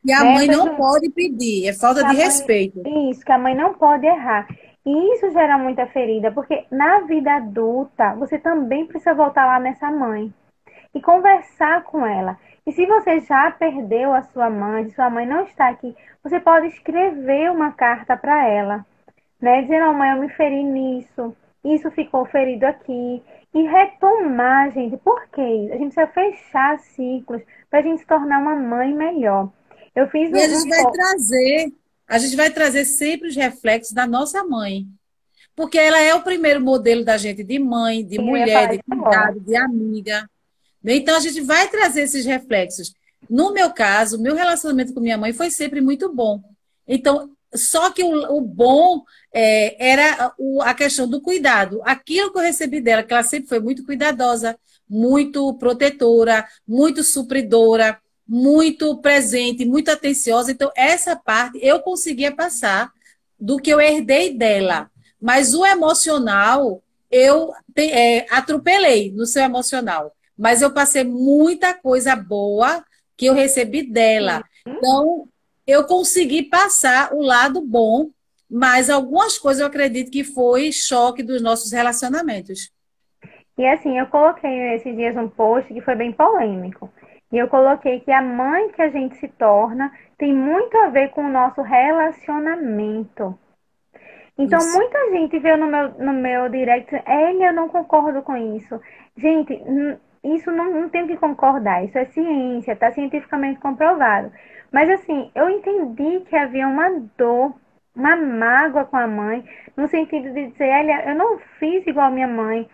E a né? Eu mãe não vejo pode pedir, é falta que de a mãe, respeito. isso, que a mãe não pode errar. E isso gera muita ferida, porque na vida adulta você também precisa voltar lá nessa mãe e conversar com ela. E se você já perdeu a sua mãe, se sua mãe não está aqui, você pode escrever uma carta para ela, né? Dizendo, oh, mãe, eu me feri nisso, isso ficou ferido aqui. E retomar, gente, por quê? A gente precisa fechar ciclos para a gente se tornar uma mãe melhor. Eu fiz E a gente vai trazer sempre os reflexos da nossa mãe. Porque ela é o primeiro modelo da gente de mãe, de eu ia mulher, falar de isso agora. cuidado, de amiga. Então a gente vai trazer esses reflexos. No meu caso, meu relacionamento com minha mãe foi sempre muito bom. Então, só que o bom era a questão do cuidado. Aquilo que eu recebi dela, que ela sempre foi muito cuidadosa, muito protetora, muito supridora, muito presente, muito atenciosa. Então, essa parte eu conseguia passar do que eu herdei dela. Mas o emocional, eu atropelei no seu emocional. Mas eu passei muita coisa boa que eu recebi Sim. dela. Então, eu consegui passar o lado bom, mas algumas coisas eu acredito que foi choque dos nossos relacionamentos. E assim, eu coloquei nesses dias um post que foi bem polêmico. E eu coloquei que a mãe que a gente se torna tem muito a ver com o nosso relacionamento. Então, Isso. muita gente veio no meu direct, eu não concordo com isso. Gente, isso não tem que concordar, isso é ciência, está cientificamente comprovado. Mas assim, eu entendi que havia uma dor, uma mágoa com a mãe, no sentido de dizer, olha, eu não fiz igual a minha mãe,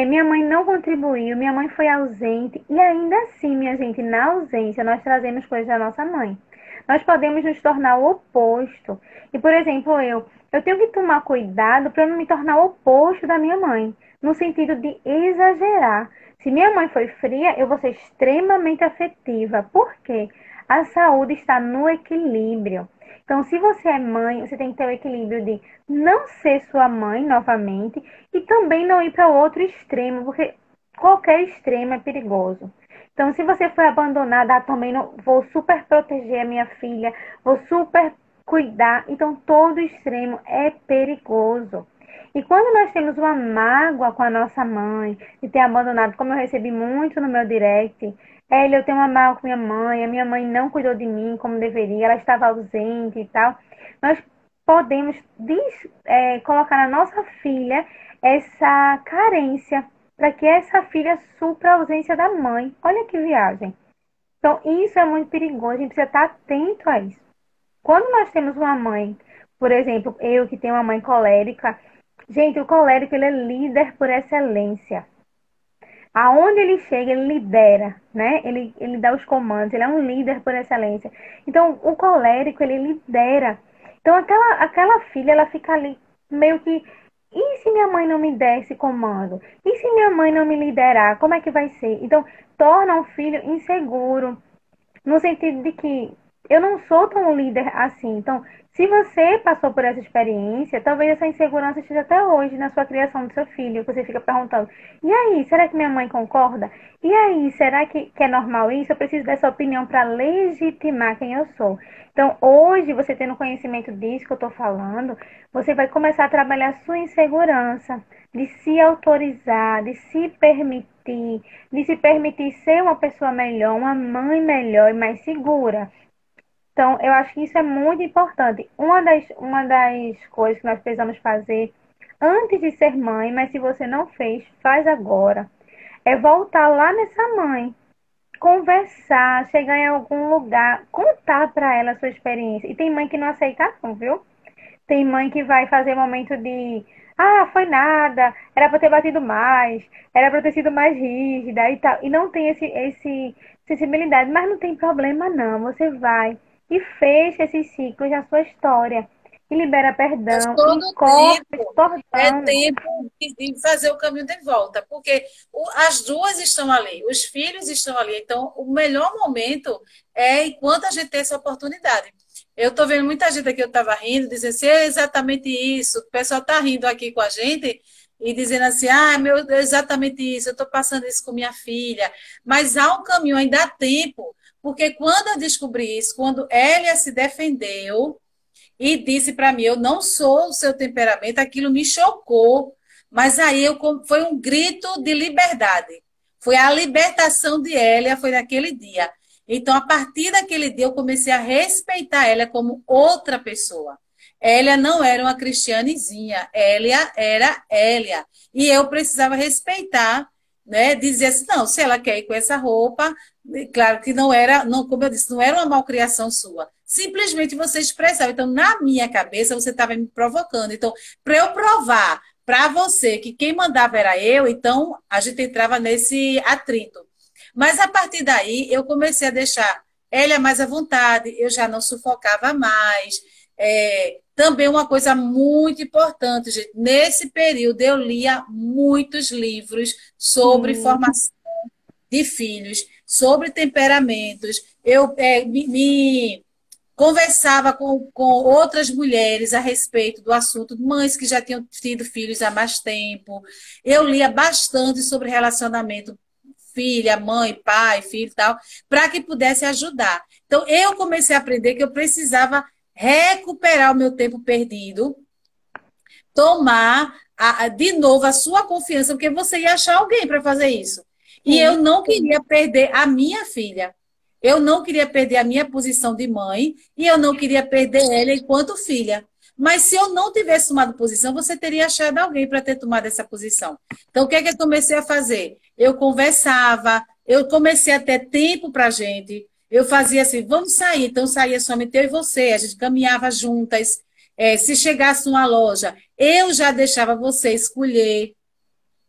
minha mãe não contribuiu, minha mãe foi ausente, e ainda assim, minha gente, na ausência, nós trazemos coisas da nossa mãe. Nós podemos nos tornar o oposto. E, por exemplo, eu tenho que tomar cuidado para não me tornar o oposto da minha mãe, no sentido de exagerar. Se minha mãe foi fria, eu vou ser extremamente afetiva. Por quê? A saúde está no equilíbrio. Então, se você é mãe, você tem que ter o equilíbrio de não ser sua mãe novamente e também não ir para o outro extremo, porque qualquer extremo é perigoso. Então, se você foi abandonada, também não vou super proteger a minha filha, vou super cuidar. Então, todo extremo é perigoso. E quando nós temos uma mágoa com a nossa mãe, de ter abandonado, como eu recebi muito no meu direct, eu tenho uma mágoa com minha mãe, a minha mãe não cuidou de mim como deveria, ela estava ausente e tal. Nós podemos colocar na nossa filha essa carência, para que essa filha supra a ausência da mãe. Olha que viagem. Então, isso é muito perigoso, a gente precisa estar atento a isso. Quando nós temos uma mãe, por exemplo, eu que tenho uma mãe colérica, gente, o colérico ele é líder por excelência. Aonde ele chega, ele lidera, né? Ele dá os comandos, ele é um líder por excelência. Então, o colérico, ele lidera. Então, aquela filha, ela fica ali meio que. E se minha mãe não me der esse comando? E se minha mãe não me liderar? Como é que vai ser? Então, torna o filho inseguro, no sentido de que eu não sou tão líder assim. Então, se você passou por essa experiência, talvez essa insegurança esteja até hoje na sua criação do seu filho. Você fica perguntando: e aí, será que minha mãe concorda? E aí, será que é normal isso? Eu preciso dessa opinião para legitimar quem eu sou. Então, hoje, você tendo conhecimento disso que eu estou falando, você vai começar a trabalhar a sua insegurança, de se autorizar, de se permitir ser uma pessoa melhor, uma mãe melhor e mais segura. Então, eu acho que isso é muito importante. Uma das coisas que nós precisamos fazer antes de ser mãe, mas se você não fez, faz agora, é voltar lá nessa mãe. conversar, chegar em algum lugar, contar para ela a sua experiência. E tem mãe que não aceita não, viu? Tem mãe que vai fazer momento de foi nada, era para ter batido mais, era para ter sido mais rígida e tal. E não tem esse sensibilidade, mas não tem problema não. Você vai e fecha esses ciclos na sua história e libera Mas perdão e todo corta esse tempo é cordão. tempo de fazer o caminho de volta, porque as duas estão ali, os filhos estão ali. Então, o melhor momento é enquanto a gente tem essa oportunidade. Eu estou vendo muita gente aqui, eu estava rindo, dizendo assim, é exatamente isso. O pessoal está rindo aqui com a gente e dizendo assim, meu, é exatamente isso, eu estou passando isso com minha filha. Mas há um caminho, ainda há tempo, porque quando eu descobri isso, quando Elia se defendeu, e disse para mim: eu não sou o seu temperamento, aquilo me chocou, mas aí foi um grito de liberdade. Foi a libertação de Elia, foi naquele dia. Então, a partir daquele dia, eu comecei a respeitar Elia como outra pessoa. Elia não era uma cristianezinha, Elia era Elia. E eu precisava respeitar, né? Dizer assim, não, se ela quer ir com essa roupa, claro que não era, não, como eu disse, não era uma malcriação sua. Simplesmente você expressava. Então, na minha cabeça, você estava me provocando. Então, para eu provar para você que quem mandava era eu, então a gente entrava nesse atrito. Mas a partir daí, eu comecei a deixar ela mais à vontade, eu já não sufocava mais. Também uma coisa muito importante, gente, nesse período eu lia muitos livros sobre Sim, formação de filhos, sobre temperamentos. Eu me conversava com outras mulheres a respeito do assunto, mães que já tinham tido filhos há mais tempo. Eu lia bastante sobre relacionamento filha, mãe, pai, filho e tal, para que pudesse ajudar. Então, eu comecei a aprender que eu precisava recuperar o meu tempo perdido, tomar de novo a sua confiança, porque você ia achar alguém para fazer isso. E sim, eu não queria perder a minha filha. Eu não queria perder a minha posição de mãe e eu não queria perder ela enquanto filha. Mas se eu não tivesse tomado posição, você teria achado alguém para ter tomado essa posição. Então, o que é que eu comecei a fazer? Eu conversava, eu comecei a ter tempo para a gente. Eu fazia assim, vamos sair. Então, saía somente eu e você. A gente caminhava juntas. Se chegasse numa loja, eu já deixava você escolher.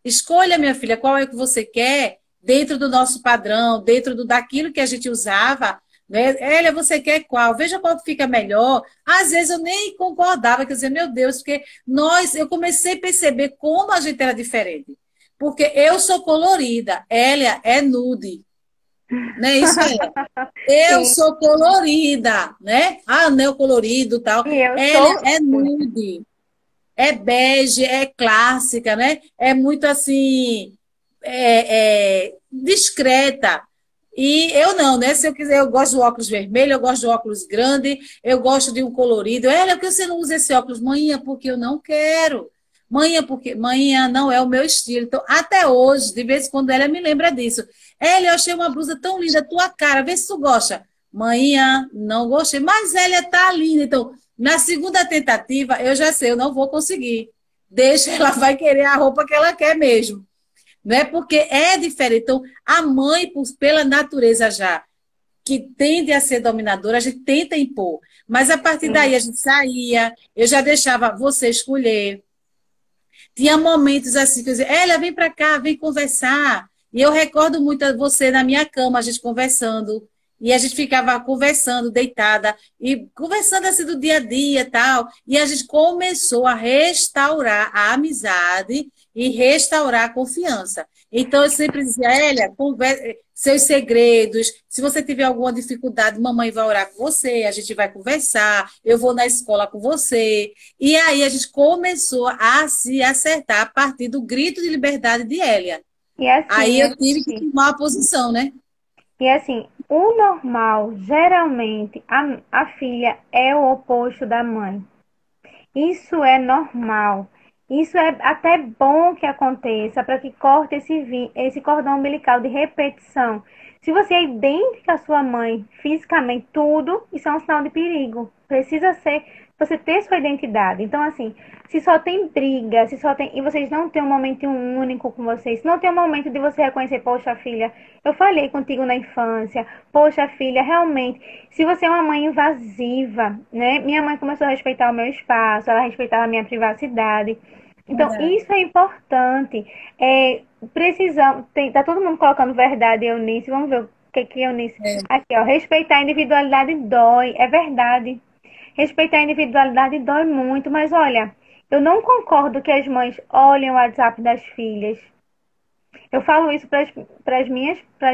Escolha, minha filha, qual é o que você quer dentro do nosso padrão, dentro daquilo que a gente usava. Né? Elia, você quer qual? Veja qual fica melhor. Às vezes eu nem concordava, quer dizer, meu Deus, porque eu comecei a perceber como a gente era diferente. Porque eu sou colorida, Elia é nude. Né? Isso eu sim. sou colorida, né? Anel colorido e tal. E eu Elia sou. é nude, é bege, é clássica, né? É muito assim, discreta. E eu não, né? Se eu quiser, eu gosto do óculos vermelho, eu gosto do óculos grande, eu gosto de um colorido. Ela, por que você não usa esse óculos? Manhã, porque eu não quero. Manhã, porque manhã não é o meu estilo. Então, até hoje, de vez em quando, ela me lembra disso. Ela, eu achei uma blusa tão linda, tua cara, vê se tu gosta. Manhã, não gostei, mas ela tá linda. Então, na segunda tentativa, eu já sei, eu não vou conseguir. Deixa, ela vai querer a roupa que ela quer mesmo. Né? Porque é diferente. Então, a mãe, pela natureza já, que tende a ser dominadora, a gente tenta impor. Mas a partir Sim. daí a gente saía, eu já deixava você escolher. Tinha momentos assim que eu dizia, Ela, vem para cá, vem conversar. E eu recordo muito você na minha cama, a gente conversando. E a gente ficava conversando, deitada, e conversando assim do dia a dia e tal. E a gente começou a restaurar a amizade e restaurar a confiança. Então, eu sempre dizia, Elia, seus segredos, se você tiver alguma dificuldade, mamãe vai orar com você, a gente vai conversar, eu vou na escola com você. E aí a gente começou a se acertar a partir do grito de liberdade de Elia. E assim, Aí eu tive que tomar uma posição, né? o normal, geralmente, a filha é o oposto da mãe. Isso é normal. Isso é até bom que aconteça para que corte esse cordão umbilical de repetição. Se você é idêntica à sua mãe, fisicamente, tudo, isso é um sinal de perigo. Precisa ser você ter sua identidade. Então, assim, se só tem briga, se só tem. E vocês não têm um momento único com vocês, se não tem um momento de você reconhecer, poxa, filha, eu falhei contigo na infância, poxa, filha, realmente, se você é uma mãe invasiva, né? Minha mãe começou a respeitar o meu espaço, ela respeitava a minha privacidade. Então, Verdade. isso é importante. Precisamos. Tá todo mundo colocando verdade, Eunice. Vamos ver o que é Eunice. É. Aqui, ó. Respeitar a individualidade dói. É verdade. Respeitar a individualidade dói muito, mas olha, eu não concordo que as mães olhem o WhatsApp das filhas. Eu falo isso para as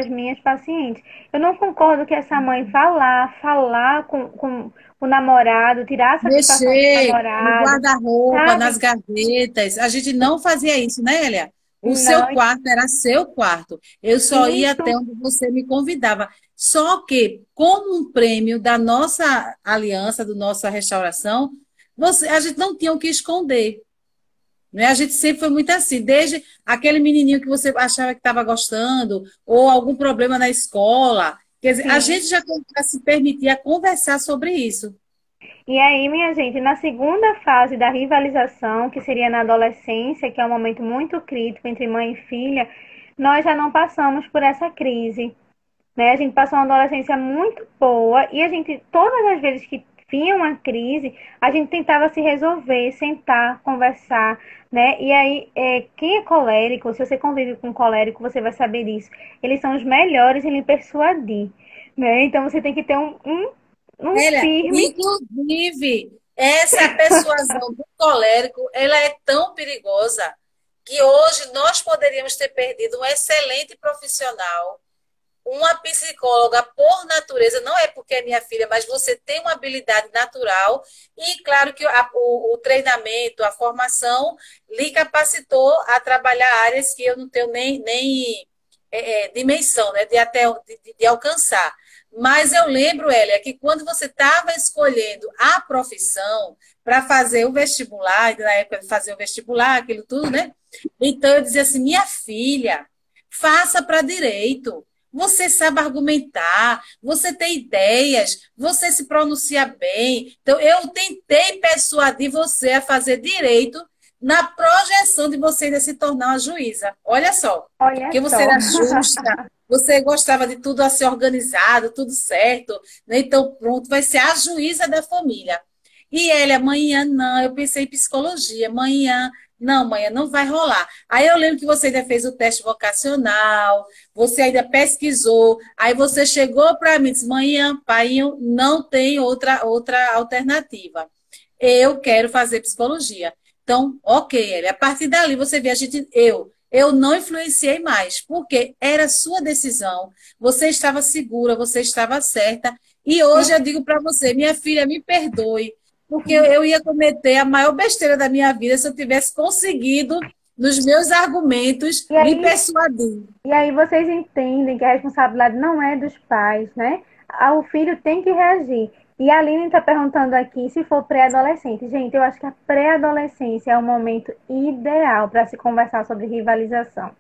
minhas pacientes. Eu não concordo que essa mãe vá lá falar com o namorado, tirar a satisfação do Mexer no namorado, guarda-roupa, nas sabe? gavetas. A gente não fazia isso, né, Elia? O seu Não, quarto era seu quarto. Eu só ia isso. até onde você me convidava. Só que, como um prêmio da nossa aliança, da nossa restauração, a gente não tinha o que esconder. Né? A gente sempre foi muito assim, desde aquele menininho que você achava que estava gostando, ou algum problema na escola. Quer dizer, a Sim. gente já se permitia conversar sobre isso. E aí, minha gente, na segunda fase da rivalização, que seria na adolescência, que é um momento muito crítico entre mãe e filha, nós já não passamos por essa crise, né? A gente passou uma adolescência muito boa e a gente, todas as vezes que vinha uma crise, a gente tentava se resolver, sentar, conversar, né? E aí, quem é colérico, se você convive com colérico, você vai saber disso. Eles são os melhores em lhe persuadir, né? Então você tem que ter um Olha, firme. inclusive, essa persuasão do colérico, ela é tão perigosa que hoje nós poderíamos ter perdido um excelente profissional, uma psicóloga por natureza, não é porque é minha filha, mas você tem uma habilidade natural e, claro, que o treinamento, a formação lhe capacitou a trabalhar áreas que eu não tenho nem dimensão, né, de alcançar. Mas eu lembro, Elia, que quando você estava escolhendo a profissão para fazer o vestibular, na época de fazer o vestibular, aquilo tudo, né? Então eu dizia assim, minha filha, faça para direito. Você sabe argumentar, você tem ideias, você se pronuncia bem. Então, eu tentei persuadir você a fazer direito na projeção de você ainda se tornar uma juíza. Olha só, Olha porque você só. era justa, você gostava de tudo assim organizado, tudo certo, né? Então, pronto, vai ser a juíza da família. E ele, amanhã não, eu pensei em psicologia, amanhã, não, amanhã não vai rolar. Aí eu lembro que você ainda fez o teste vocacional, você ainda pesquisou, aí você chegou para mim e disse, manhã, painho, não tem outra alternativa. Eu quero fazer psicologia. Então, ok, ele. A partir dali você vê a gente, eu não influenciei mais, porque era sua decisão. Você estava segura, você estava certa. E hoje eu digo para você, minha filha, me perdoe, porque eu ia cometer a maior besteira da minha vida se eu tivesse conseguido, nos meus argumentos, E lhe aí, persuadir. e aí vocês entendem que a responsabilidade não é dos pais, né? O filho tem que reagir. E a Aline está perguntando aqui se for pré-adolescente. Gente, eu acho que a pré-adolescência é o momento ideal para se conversar sobre rivalização.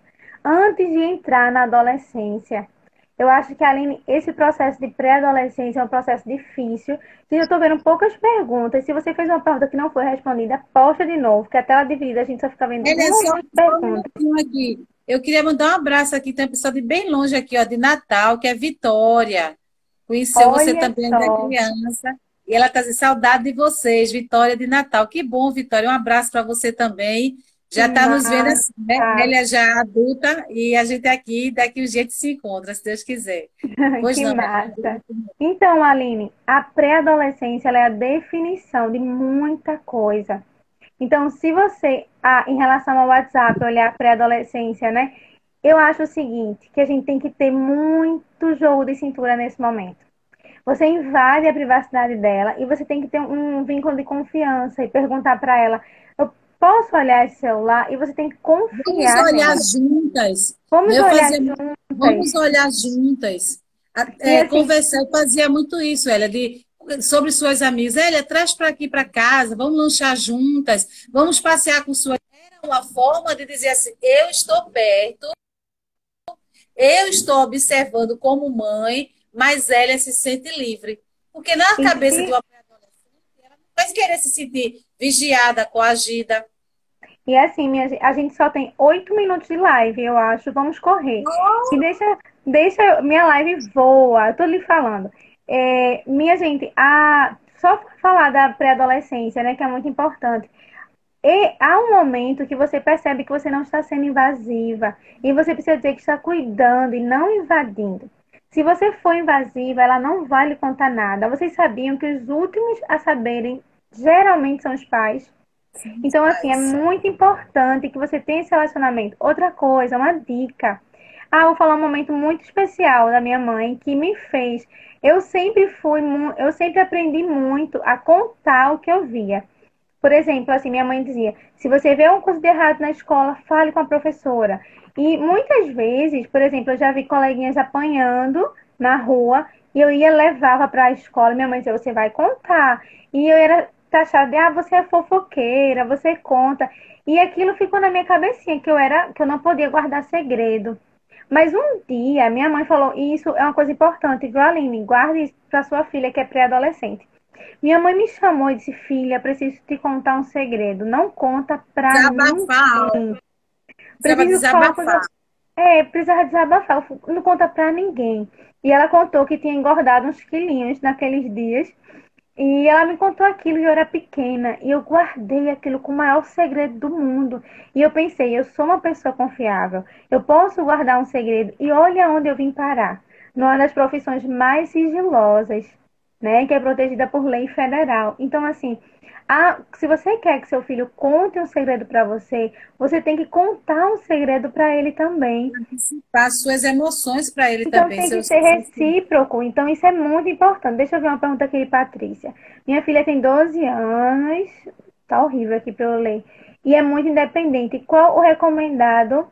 Antes de entrar na adolescência, eu acho que, Aline, esse processo de pré-adolescência é um processo difícil. E eu estou vendo poucas perguntas. Se você fez uma pergunta que não foi respondida, posta de novo, que a tela dividida a gente só fica vendo Ele é uma ou duas só um perguntas. minutinho aqui. Eu queria mandar um abraço aqui, tem uma pessoa de bem longe aqui, ó, de Natal, que é Vitória. Conheceu você Olha também da só. criança. E ela está dizendo saudade de vocês, Vitória de Natal. Que bom, Vitória. Um abraço para você também. Que Já está nos vendo massa! assim, né? Ela já adulta e a gente aqui, daqui o jeito se encontra, se Deus quiser. Pois Que não, massa! Então, Aline, a pré-adolescência ela é a definição de muita coisa. Então, se você, em relação ao WhatsApp, olhar a pré-adolescência, né? Eu acho o seguinte, que a gente tem que ter muito jogo de cintura nesse momento. Você invade a privacidade dela e você tem que ter um vínculo de confiança e perguntar para ela: eu posso olhar esse celular? E você tem que vamos confiar olhar nela. juntas. Vamos Eu olhar fazia, vamos juntas. olhar juntas. E assim, Conversar, eu fazia muito isso, Elia, sobre suas amigas. Elia, traz para aqui para casa, vamos lanchar juntas, vamos passear com suas. Era uma forma de dizer assim: eu estou perto, eu estou observando como mãe, mas Elia se sente livre. Porque na e cabeça de se uma Mas querer se sentir vigiada, coagida. E assim, a gente só tem 8 minutos de live, eu acho. Vamos correr. E deixa minha live voa. Eu tô lhe falando. Minha gente, só pra falar da pré-adolescência, né, que é muito importante. E há um momento que você percebe que você não está sendo invasiva e você precisa dizer que está cuidando e não invadindo. Se você for invasiva, ela não vai lhe contar nada. Vocês sabiam que os últimos a saberem geralmente são os pais? Então, assim, é Mas, muito importante que você tenha esse relacionamento. Outra coisa, uma dica. Vou falar um momento muito especial da minha mãe que me fez. Eu sempre aprendi muito a contar o que eu via. Por exemplo, assim, minha mãe dizia: se você vê uma coisa de errado na escola, fale com a professora. E muitas vezes, por exemplo, eu já vi coleguinhas apanhando na rua e eu ia levava para a escola. Minha mãe dizia: você vai contar. E eu era taxada de: você é fofoqueira, você conta. E aquilo ficou na minha cabecinha que eu não podia guardar segredo. Mas um dia minha mãe falou: e isso é uma coisa importante, viu, Aline? Guarde isso para sua filha que é pré-adolescente. Minha mãe me chamou e disse: filha, preciso te contar um segredo. Não conta pra desabafar, ninguém. precisava Preciso falar uma coisa. desabafar. Precisava desabafar. Não conta pra ninguém. E ela contou que tinha engordado uns quilinhos naqueles dias. E ela me contou aquilo e eu era pequena. E eu guardei aquilo com o maior segredo do mundo. E eu pensei: eu sou uma pessoa confiável. Eu posso guardar um segredo. E olha onde eu vim parar. Numa das profissões mais sigilosas, né, que é protegida por lei federal. Então, assim, se você quer que seu filho conte um segredo para você, você tem que contar um segredo para ele também. Para as suas emoções para ele Então, também. tem que ser recíproco. Então, isso é muito importante. Deixa eu ver uma pergunta aqui, Patrícia. Minha filha tem 12 anos. Tá horrível aqui para eu ler. E é muito independente. Qual o recomendado?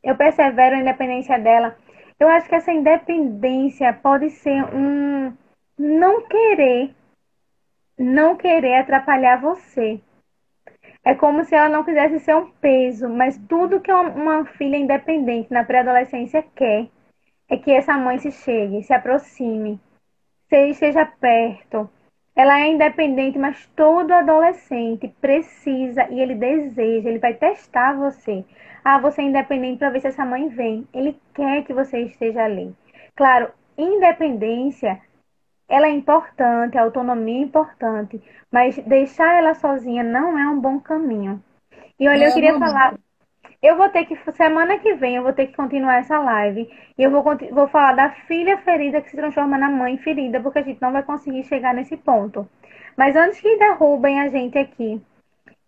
Eu persevero na independência dela. Eu acho que essa independência pode ser não querer não querer atrapalhar você. É como se ela não quisesse ser um peso, mas tudo que uma filha independente na pré-adolescência quer é que essa mãe se chegue, se aproxime, esteja perto. Ela é independente, mas todo adolescente precisa e ele deseja, ele vai testar você. Você é independente para ver se essa mãe vem. Ele quer que você esteja ali. Claro, independência ela é importante, a autonomia é importante, mas deixar ela sozinha não é um bom caminho. E olha, eu É, queria mamãe. falar, eu vou ter que, semana que vem, eu vou ter que continuar essa live e eu vou falar da filha ferida que se transforma na mãe ferida, porque a gente não vai conseguir chegar nesse ponto. Mas antes que derrubem a gente aqui,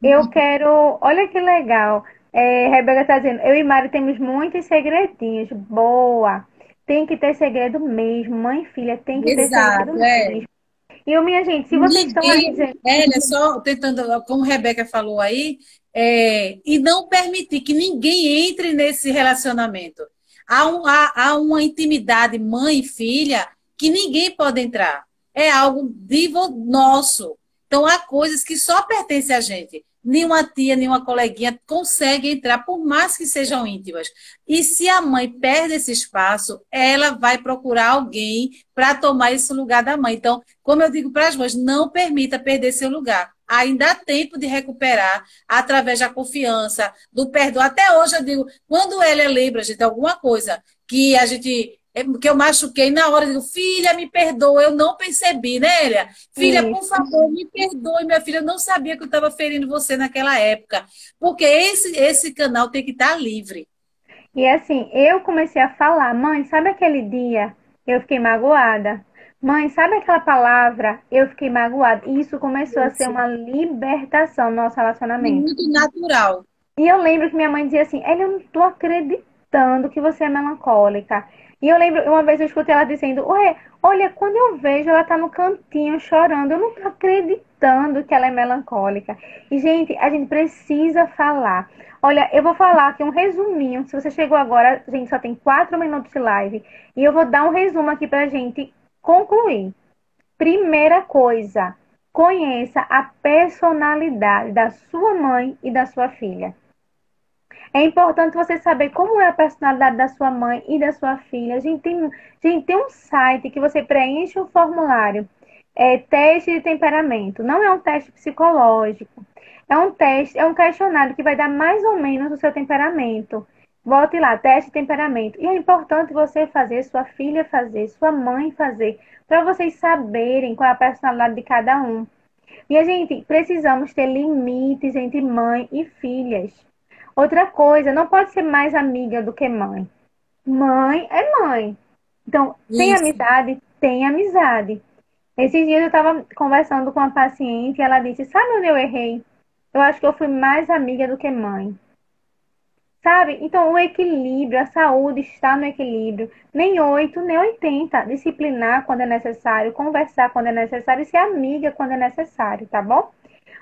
eu quero, olha que legal, Rebeca está dizendo, eu e Mari temos muitos segredinhos, boa. Tem que ter segredo mesmo, mãe e filha tem que ter segredo Exato, é. mesmo. E eu, minha gente, se vocês estão aí Ninguém, dizendo, só tentando, como a Rebeca falou aí, e não permitir que ninguém entre nesse relacionamento. Há uma intimidade mãe e filha que ninguém pode entrar. É algo nosso. Então, há coisas que só pertencem a gente. Nenhuma tia, nenhuma coleguinha consegue entrar, por mais que sejam íntimas. E se a mãe perde esse espaço, ela vai procurar alguém para tomar esse lugar da mãe. Então, como eu digo para as mães, não permita perder seu lugar. Ainda há tempo de recuperar através da confiança, do perdão. Até hoje eu digo, quando ela lembra, gente, alguma coisa que eu machuquei na hora, eu digo, filha, me perdoa, eu não percebi, né, Elia? Filha, por isso. favor, me perdoe, minha filha, eu não sabia que eu estava ferindo você naquela época. Porque esse canal tem que estar livre. E assim, eu comecei a falar, mãe, sabe aquele dia? Eu fiquei magoada. Mãe, sabe aquela palavra? Eu fiquei magoada. E isso começou a ser Isso. uma libertação no nosso E relacionamento. muito natural. E eu lembro que minha mãe dizia assim: Elia, eu não tô acreditando que você é melancólica. E eu lembro, uma vez eu escutei ela dizendo: Ué, olha, quando eu vejo ela tá no cantinho chorando, eu não tô acreditando que ela é melancólica. E, gente, a gente precisa falar. Olha, eu vou falar aqui um resuminho. Se você chegou agora, a gente só tem 4 minutos de live. E eu vou dar um resumo aqui pra gente concluir. Primeira coisa, conheça a personalidade da sua mãe e da sua filha. É importante você saber como é a personalidade da sua mãe e da sua filha. A gente tem um site que você preenche um formulário. é teste de temperamento. Não é um teste psicológico. É um teste, é um questionário que vai dar mais ou menos o seu temperamento. Volte lá, teste de temperamento. E é importante você fazer, sua filha fazer, sua mãe fazer, para vocês saberem qual é a personalidade de cada um. E a gente precisamos ter limites entre mãe e filhas. Outra coisa, não pode ser mais amiga do que mãe. Mãe é mãe. Então, tem Isso. amizade? Tem amizade. Esses dias eu estava conversando com uma paciente e ela disse: Sabe onde eu errei? Eu acho que eu fui mais amiga do que mãe. Sabe? Então, o equilíbrio, a saúde está no equilíbrio. Nem 8 nem 80. Disciplinar quando é necessário, conversar quando é necessário e ser amiga quando é necessário, tá bom?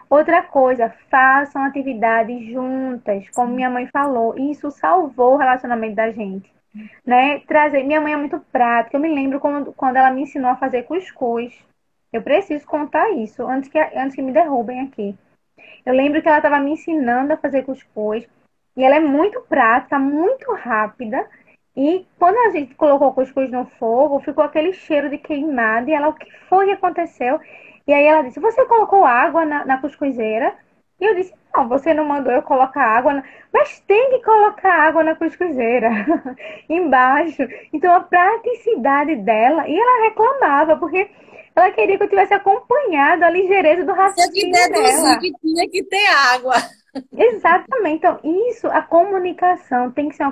Outra coisa, façam atividades juntas, como minha mãe falou. Isso salvou o relacionamento da gente, né? Trazer. Minha mãe é muito prática. Eu me lembro quando ela me ensinou a fazer cuscuz. Eu preciso contar isso antes que me derrubem aqui. Eu lembro que ela estava me ensinando a fazer cuscuz. E ela é muito prática, muito rápida. E quando a gente colocou o cuscuz no fogo, ficou aquele cheiro de queimado. E ela, o que foi que aconteceu? E aí ela disse: Você colocou água na cuscuzeira? E eu disse: Não, você não mandou eu colocar água. Mas tem que colocar água na cuscuzeira, embaixo. Então a praticidade dela. E ela reclamava, porque ela queria que eu tivesse acompanhado a ligeireza do Tinha que raciocínio deduzir dela. que tinha que ter água. Exatamente. Então, isso, a comunicação tem que ser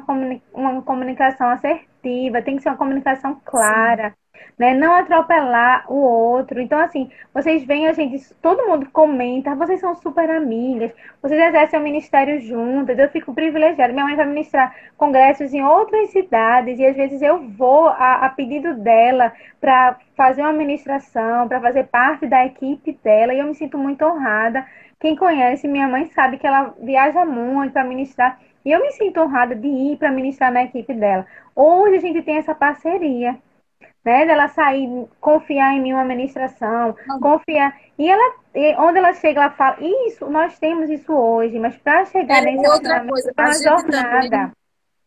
uma comunicação assertiva, tem que ser uma comunicação Sim. clara, né? Não atropelar o outro. Então, assim, vocês veem a gente, todo mundo comenta, vocês são super amigas, vocês exercem o ministério juntas, eu fico privilegiada. Minha mãe vai ministrar congressos em outras cidades e às vezes eu vou a pedido dela para fazer uma ministração, para fazer parte da equipe dela e eu me sinto muito honrada. Quem conhece minha mãe sabe que ela viaja muito para ministrar. E eu me sinto honrada de ir para ministrar na equipe dela. Hoje a gente tem essa parceria, né? Dela sair, confiar em mim uma ministração, confiar. Onde ela chega, ela fala: Isso, nós temos isso hoje, mas para chegar É nesse outra relacionamento coisa, foi uma jornada.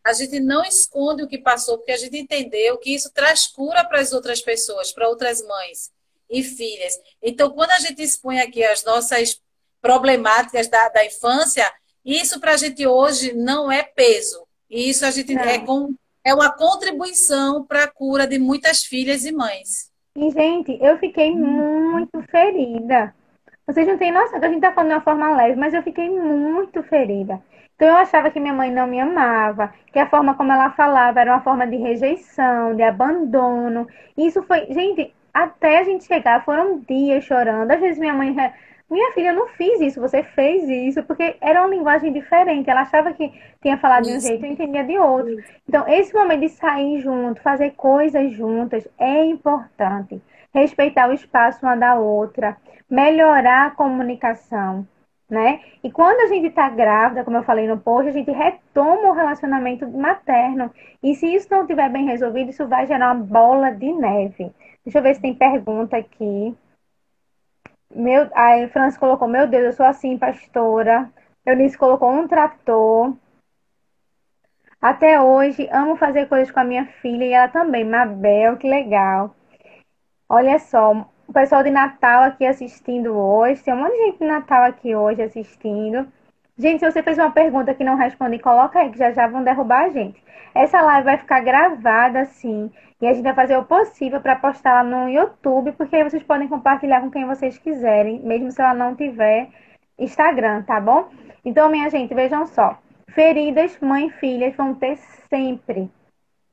a gente não esconde o que passou, porque a gente entendeu que isso traz cura para as outras pessoas, para outras mães e filhas. Então, quando a gente expõe aqui as nossas problemáticas da infância, isso para a gente hoje não é peso. E isso a gente Não. é uma contribuição para a cura de muitas filhas e mães. E, gente, eu fiquei muito ferida. Vocês não têm noção, que a gente tá falando de uma forma leve, mas eu fiquei muito ferida. Então eu achava que minha mãe não me amava, que a forma como ela falava era uma forma de rejeição, de abandono. E isso foi, gente, até a gente chegar, foram dias chorando. Às vezes minha filha, eu não fiz isso, você fez isso, porque era uma linguagem diferente. Ela achava que tinha falado de um Isso. jeito, eu entendia de outro. Então, esse momento de sair junto, fazer coisas juntas, é importante. Respeitar o espaço uma da outra, melhorar a comunicação, né? E quando a gente está grávida, como eu falei no post, a gente retoma o relacionamento materno. E se isso não estiver bem resolvido, isso vai gerar uma bola de neve. Deixa eu ver se tem pergunta aqui. Aí França colocou: Meu Deus, eu sou assim, pastora. Eunice colocou: Um trator. Até hoje, amo fazer coisas com a minha filha e ela também. Mabel, que legal. Olha só, o pessoal de Natal aqui assistindo hoje. Tem um monte de gente de Natal aqui hoje assistindo. Gente, se você fez uma pergunta que não respondi, coloca aí que já já vão derrubar a gente. Essa live vai ficar gravada assim. E a gente vai fazer o possível para postar lá no YouTube, porque aí vocês podem compartilhar com quem vocês quiserem, mesmo se ela não tiver Instagram, tá bom? Então, minha gente, vejam só. Feridas, mãe e filhas vão ter sempre.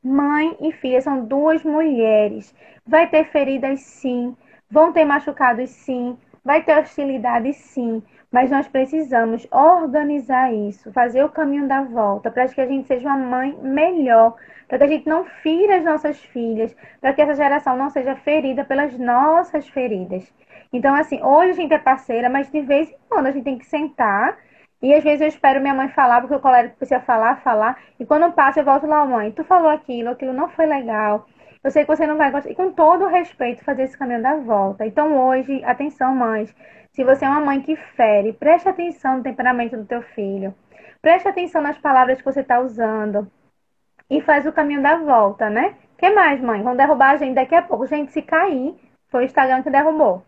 Mãe e filha são duas mulheres. Vai ter feridas, sim. Vão ter machucados, sim. Vai ter hostilidade, sim. Mas nós precisamos organizar isso, fazer o caminho da volta, para que a gente seja uma mãe melhor, para que a gente não fira as nossas filhas, para que essa geração não seja ferida pelas nossas feridas. Então, assim, hoje a gente é parceira, mas de vez em quando a gente tem que sentar e às vezes eu espero minha mãe falar, porque o colega precisa falar, falar. E quando passa, eu volto lá: Mãe, tu falou aquilo não foi legal. Eu sei que você não vai gostar. E com todo o respeito, fazer esse caminho da volta. Então hoje, atenção, mães. Se você é uma mãe que fere, preste atenção no temperamento do teu filho. Preste atenção nas palavras que você está usando. E faz o caminho da volta, né? O que mais, mãe? Vão derrubar a gente daqui a pouco. Gente, se cair, Foi o Instagram que derrubou.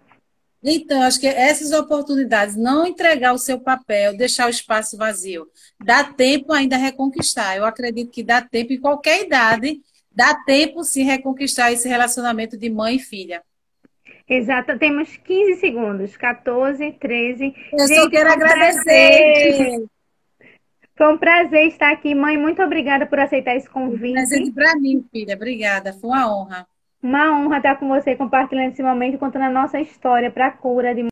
Então, acho que essas oportunidades, não entregar o seu papel, deixar o espaço vazio, dá tempo ainda a reconquistar. Eu acredito que dá tempo, em qualquer idade, dá tempo sim reconquistar esse relacionamento de mãe e filha. Exato, temos 15 segundos. 14, 13. Eu só Gente, quero foi um prazer. agradecer. Foi um prazer estar aqui. Mãe, muito obrigada por aceitar esse Um presente convite. para mim, filha. Obrigada, foi uma honra. Uma honra estar com você compartilhando esse momento, contando a nossa história para a cura de